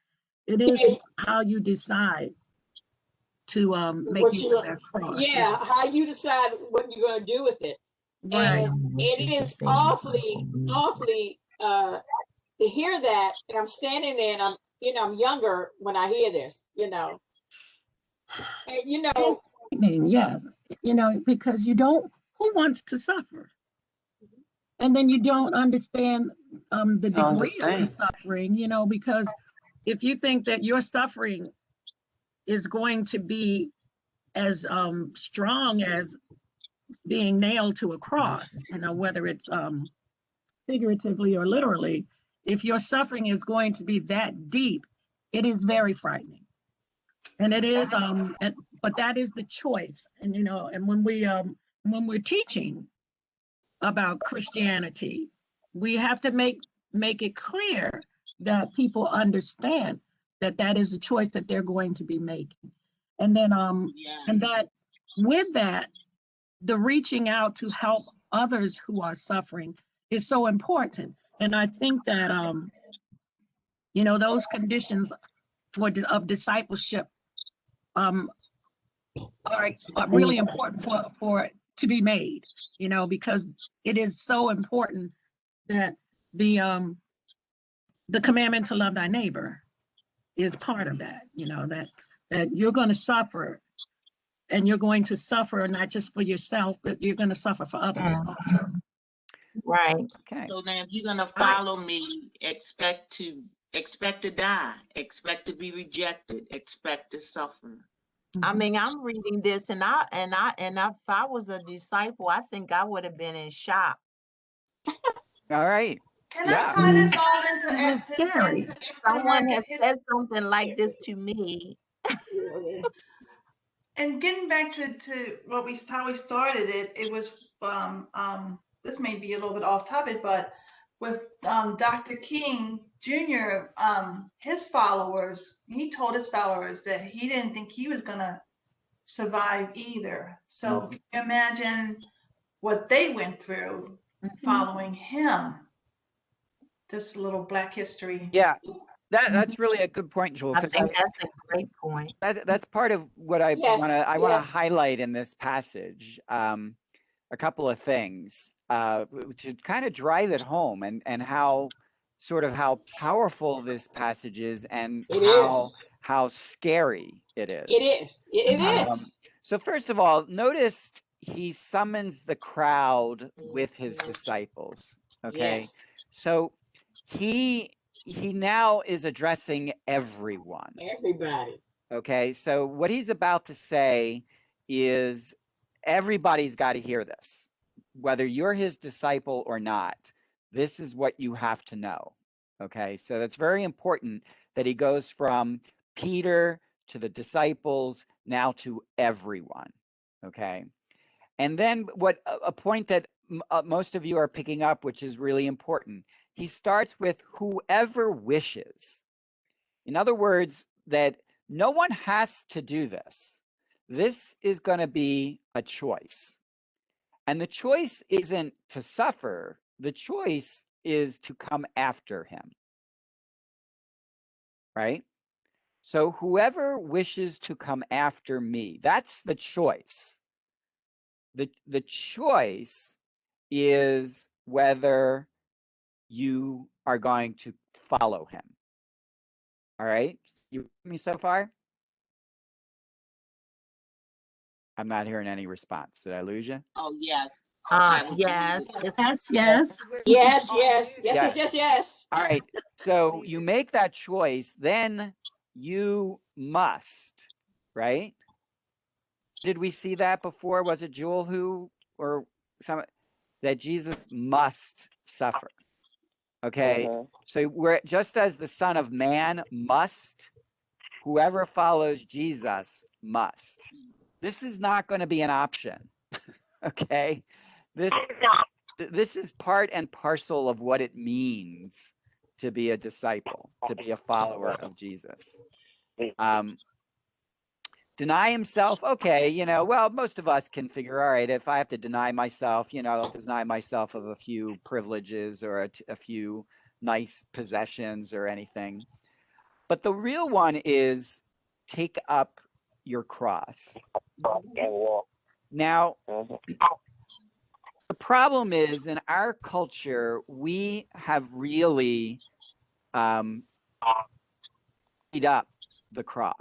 it is how you decide to make use of that cross. Yeah, how you decide what you're going to do with it. Right. And it is awfully to hear that, and I'm standing there, and I'm younger when I hear this, and yes, because who wants to suffer? And then you don't understand the degree of the suffering, because if you think that your suffering is going to be as strong as being nailed to a cross, whether it's figuratively or literally, if your suffering is going to be that deep, it is very frightening. And it is, but that is the choice. And, and when we're teaching about Christianity, we have to make it clear that people understand that that is a choice that they're going to be making. And then, and that with that, the reaching out to help others who are suffering is so important. And I think that, those conditions of discipleship are really important for to be made, because it is so important that the commandment to love thy neighbor is part of that, that you're going to suffer, and you're going to suffer not just for yourself, but you're going to suffer for others also. Right. Okay. So then if you're gonna follow me, expect to die, expect to be rejected, expect to suffer. I mean, I'm reading this, and if I was a disciple, I think I would have been in shock. All right. Can I tie this all into scary? Someone has said something like this to me. And getting back to how we started it was this may be a little bit off topic, but with Dr. King Jr., his followers, he told his followers that he didn't think he was gonna survive either. So can you imagine what they went through following him? Just a little Black history. Yeah, that's really a good point, Jewel. I think that's a great point. That's part of what I want to highlight in this passage. A couple of things to kind of drive it home, and how powerful this passage is, and how scary it is. It is. So first of all, notice he summons the crowd with his disciples. Okay, Yes. so he now is addressing everyone. Everybody. Okay, so what he's about to say is everybody's got to hear this, whether you're his disciple or not. This is what you have to know. Okay, so that's very important that he goes from Peter to the disciples, now to everyone. Okay, and then a point that most of you are picking up, which is really important, he starts with whoever wishes. In other words, that no one has to do this. This is going to be a choice. And the choice isn't to suffer. The choice is to come after him. Right? So whoever wishes to come after me, that's the choice. The choice is whether you are going to follow him. All right? You with me so far? I'm not hearing any response. Did I lose you? Oh, yes. Yes. Yes. All right. So you make that choice, then you must, right? Did we see that before? Was it Jewel that Jesus must suffer? Okay. So we're just as the Son of Man must, whoever follows Jesus must. This is not going to be an option. Okay. This is part and parcel of what it means to be a disciple, to be a follower of Jesus. Deny himself, okay, well, most of us can figure, all right, if I have to deny myself, I'll deny myself of a few privileges or a few nice possessions or anything. But the real one is take up your cross. Now, the problem is, in our culture, we have really beat up the cross.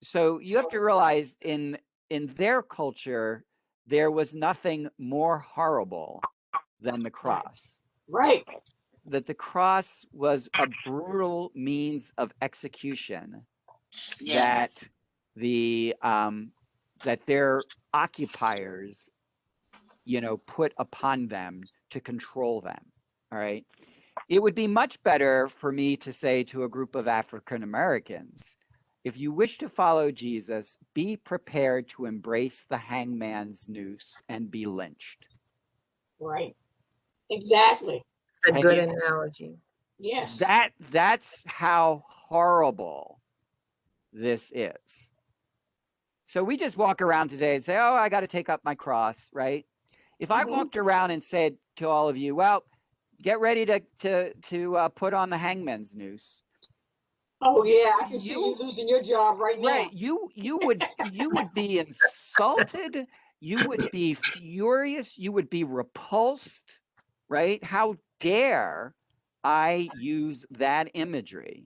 So you have to realize in their culture, there was nothing more horrible than the cross. Right. That the cross was a brutal means of execution that their occupiers, put upon them to control them. All right. It would be much better for me to say to a group of African Americans, if you wish to follow Jesus, be prepared to embrace the hangman's noose and be lynched. Right. Exactly. It's a good analogy. Yes. That's how horrible this is. So we just walk around today and say, oh, I got to take up my cross, right? If I walked around and said to all of you, well, get ready to put on the hangman's noose. Oh yeah, I can see you losing your job right now. Right. You would be insulted. You would be furious. You would be repulsed, right? How dare I use that imagery?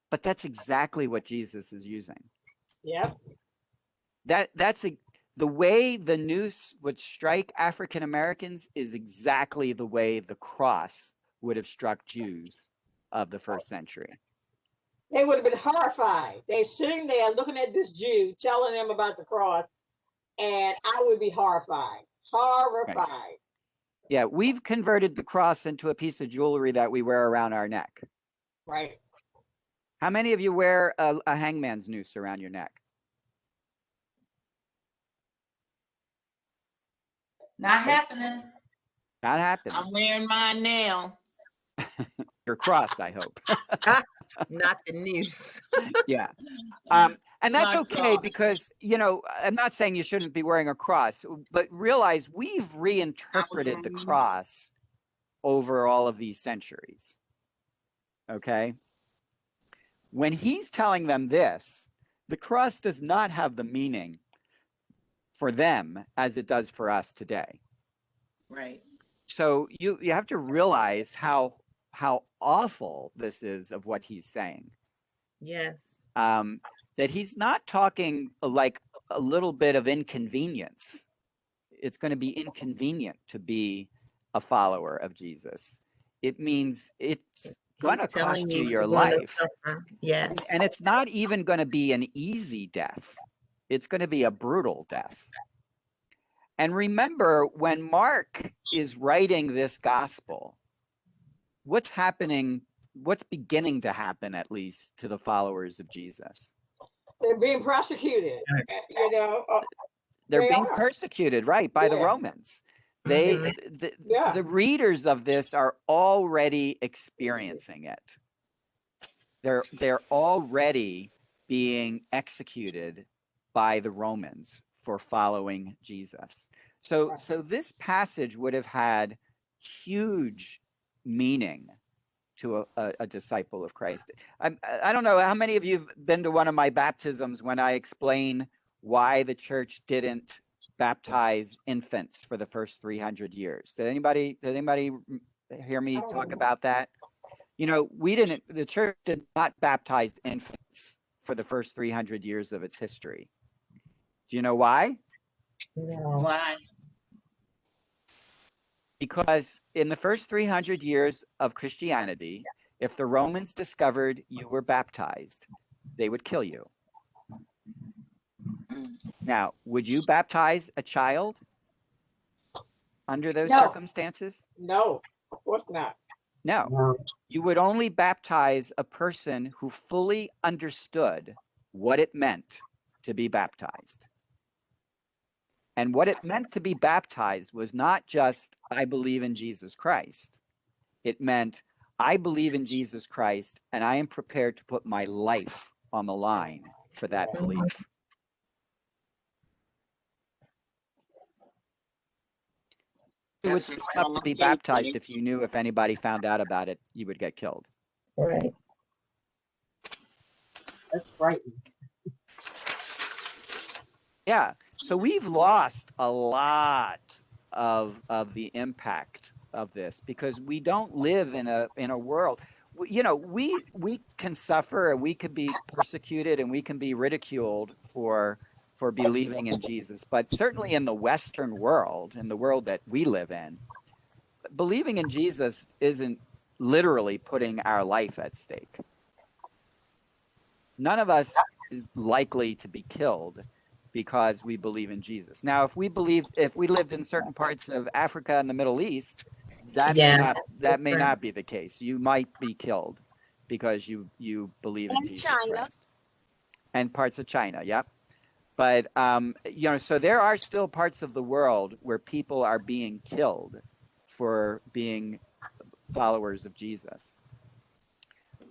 But that's exactly what Jesus is using. Yep. The way the noose would strike African Americans is exactly the way the cross would have struck Jews of the first century. They would have been horrified. They're sitting there looking at this Jew, telling them about the cross, and I would be horrified. Horrified. Right. Yeah, we've converted the cross into a piece of jewelry that we wear around our neck. Right. How many of you wear a hangman's noose around your neck? Not happening. Not happening. I'm wearing mine now. Your cross, I hope. Not the noose. Yeah. And that's My okay cross. because, I'm not saying you shouldn't be wearing a cross, but realize we've reinterpreted the cross over all of these centuries. Okay? When he's telling them this, the cross does not have the meaning for them as it does for us today. Right. So you have to realize how awful this is of what he's saying. Yes. That he's not talking like a little bit of inconvenience. It's going to be inconvenient to be a follower of Jesus. It means it's going to cost you your life. Yes. And it's not even going to be an easy death. It's going to be a brutal death. And remember, when Mark is writing this gospel, what's happening, what's beginning to happen, at least, to the followers of Jesus? They're being prosecuted. They're being persecuted, right, by the Romans. The readers of this are already experiencing it. They're already being executed by the Romans for following Jesus. So this passage would have had huge meaning to a disciple of Christ. I don't know how many of you have been to one of my baptisms when I explain why the church didn't baptize infants for the first 300 years. Did anybody hear me talk about that? The church did not baptize infants for the first 300 years of its history. Do you know why? No. Why? Because in the first 300 years of Christianity, if the Romans discovered you were baptized, they would kill you. Now, would you baptize a child under those circumstances? No, of course not. No. You would only baptize a person who fully understood what it meant to be baptized. And what it meant to be baptized was not just, I believe in Jesus Christ. It meant, I believe in Jesus Christ, and I am prepared to put my life on the line for that belief. You would sign up to be baptized if you knew if anybody found out about it, you would get killed. Right. That's frightening. Yeah. So we've lost a lot of the impact of this because we don't live in a world. You know, we can suffer and we can be persecuted and we can be ridiculed for believing in Jesus, but certainly in the Western world, in the world that we live in, believing in Jesus isn't literally putting our life at stake. None of us is likely to be killed because we believe in Jesus. Now, if we lived in certain parts of Africa and the Middle East, that may not be the case. You might be killed because you believe in Jesus Christ. And parts of China, yep. But you know, so there are still parts of the world where people are being killed for being followers of Jesus.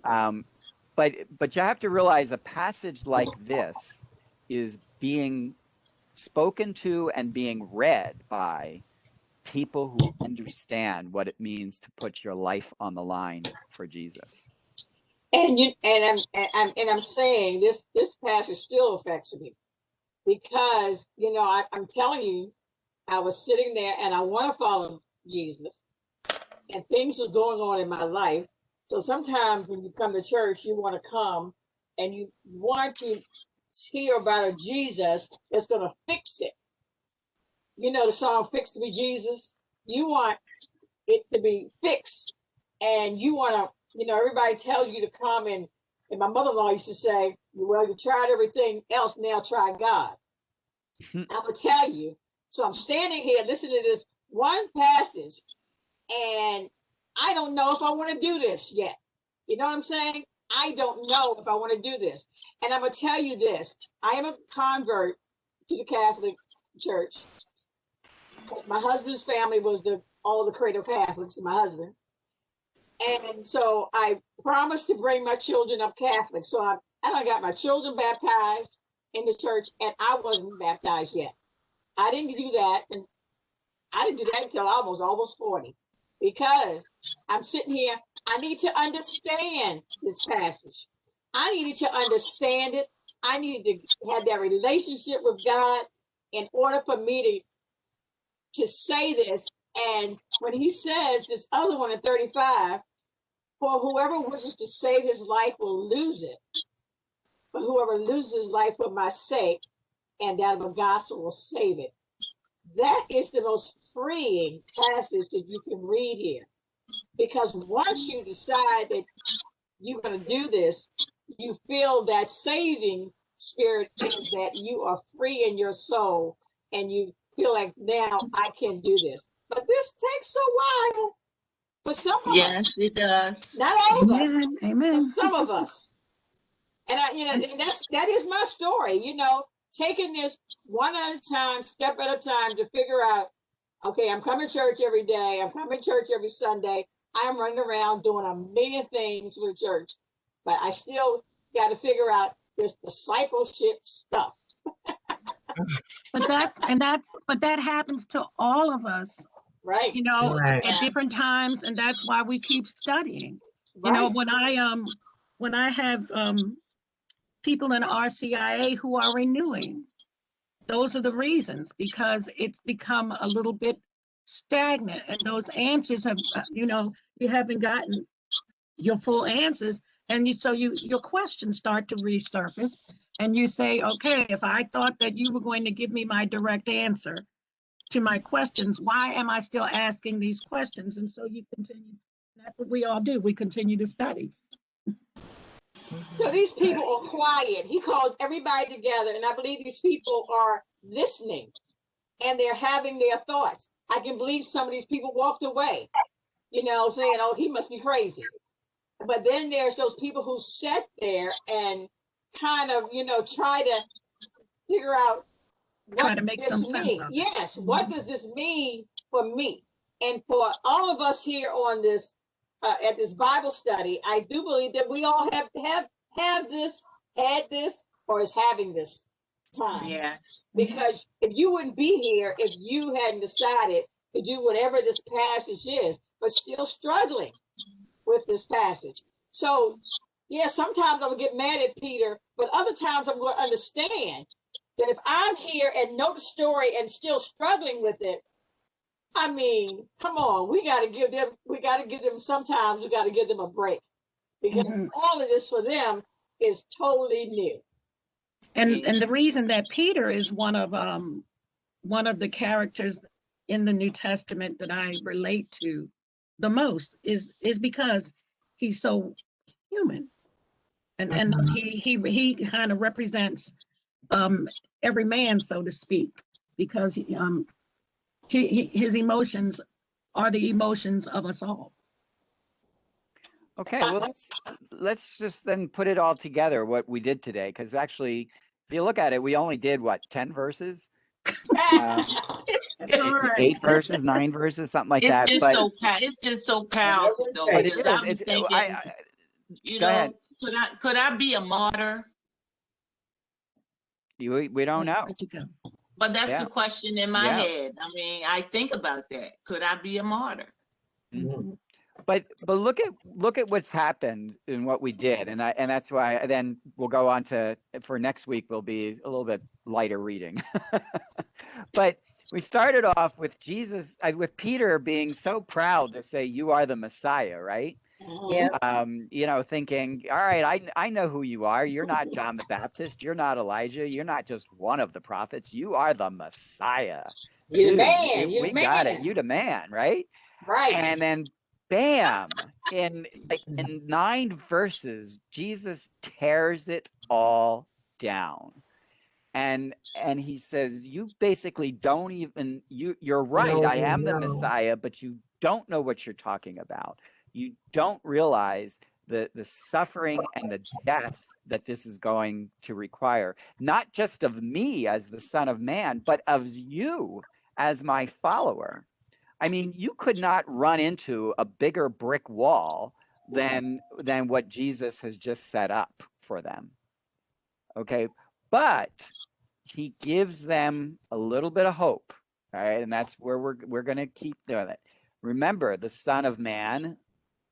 But you have to realize a passage like this is being spoken to and being read by people who understand what it means to put your life on the line for Jesus. And I'm saying this passage still affects me because, you know, I'm telling you, I was sitting there and I want to follow Jesus, and things was going on in my life. So sometimes when you come to church, you want to come and you want to hear about a Jesus that's going to fix it. You know the song "Fix Me, Jesus." You want it to be fixed, and you want to. You know, everybody tells you to come, and my mother-in-law used to say, "Well, you tried everything else, now try God." I'm gonna tell you. So I'm standing here listening to this one passage, and I don't know if I want to do this yet. You know what I'm saying? I don't know if I want to do this. And I'm going to tell you this. I am a convert to the Catholic Church. My husband's family was all the cradle Catholics, my husband. And so I promised to bring my children up Catholic. So I got my children baptized in the church, and I wasn't baptized yet. I didn't do that. And I didn't do that until I was almost 40. Because I'm sitting here, I need to understand this passage. I needed to understand it. I needed to have that relationship with God in order for me to say this. And when he says this other one in 35, for whoever wishes to save his life will lose it. But whoever loses life for my sake and that of the gospel will save it. That is the most freeing passage that you can read here. Because once you decide that you're going to do this, you feel that saving spirit is that you are free in your soul and you feel like, now I can do this. But this takes a while for some of us. Yes, it does. Not all of us. Amen. For some of us. And that is my story, you know, taking this one at a time, step at a time to figure out, okay, I'm coming to church every day. I'm coming to church every Sunday. I'm running around doing a million things with church, but I still got to figure out this discipleship stuff. But that happens to all of us, right? You know, at different times, and that's why we keep studying. Right. You know, when I have people in RCIA who are renewing, those are the reasons, because it's become a little bit stagnant, and those answers have, you know, you haven't gotten your full answers, and so your questions start to resurface, and you say, okay, if I thought that you were going to give me my direct answer to my questions, why am I still asking these questions? And so you continue. That's what we all do. We continue to study. So these people are quiet. He called everybody together, and I believe these people are listening, and they're having their thoughts. I can believe some of these people walked away, you know, saying, oh, he must be crazy. But then there's those people who sat there and kind of, you know, try to figure out try to make some sense of it. Yes, what does this mean for me? And for all of us here on this, at this Bible study, I do believe that we all have this, had this, or is having this time. Yeah. Because if you wouldn't be here if you hadn't decided to do whatever this passage is, but still struggling with this passage. So, yeah, sometimes I'm going to get mad at Peter, but other times I'm going to understand that if I'm here and know the story and still struggling with it, I mean, come on, we got to give them sometimes we got to give them a break, because all of this for them is totally new. And the reason that Peter is one of the characters in the New Testament that I relate to the most is because he's so human, and he kind of represents every man, so to speak, because his emotions are the emotions of us all. Okay, well, let's just then put it all together, what we did today, because actually, if you look at it, we only did, what, 10 verses? It's all right. 8 verses, 9 verses, something like that. It's just so powerful, though. But it Because is. I'm thinking, Go ahead. could I be a martyr? We don't know. But that's Yeah. the question in my head. I mean, I think about that. Could I be a martyr? Mm-hmm. But look at what's happened in what we did, and that's why then we'll go on to, for next week will be a little bit lighter reading. But we started off with with Peter being so proud to say, "You are the Messiah," right? Yeah. Thinking, all right, I know who you are. You're not John the Baptist. You're not Elijah. You're not just one of the prophets. You are the Messiah. You the man. You we got it. You the man, right? Right. And then, bam! In 9 verses, Jesus tears it all down. And he says, you basically don't even, you're right, I am the Messiah, but you don't know what you're talking about. You don't realize the suffering and the death that this is going to require, not just of me as the Son of Man, but of you as my follower. I mean, you could not run into a bigger brick wall than what Jesus has just set up for them. Okay, but he gives them a little bit of hope, all right? And that's where we're going to keep doing it. Remember, the Son of Man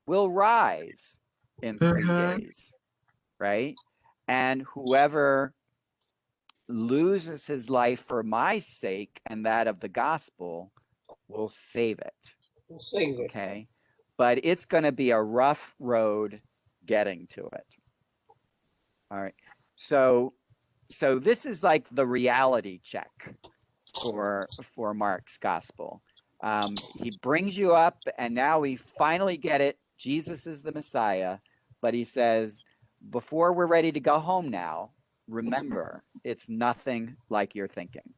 will rise in 3 days, right? And whoever loses his life for my sake and that of the gospel will save it. We'll save it. Okay, but it's going to be a rough road getting to it. All right, so this is like the reality check for Mark's gospel. He brings you up, and now we finally get it. Jesus is the Messiah, but he says, before we're ready to go home now, remember, it's nothing like you're thinking.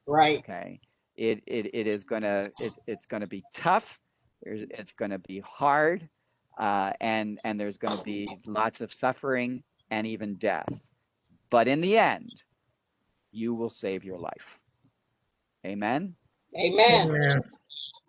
Right. Okay. It's gonna be tough. It's gonna be hard, and there's gonna be lots of suffering and even death. But in the end, you will save your life. Amen. Amen.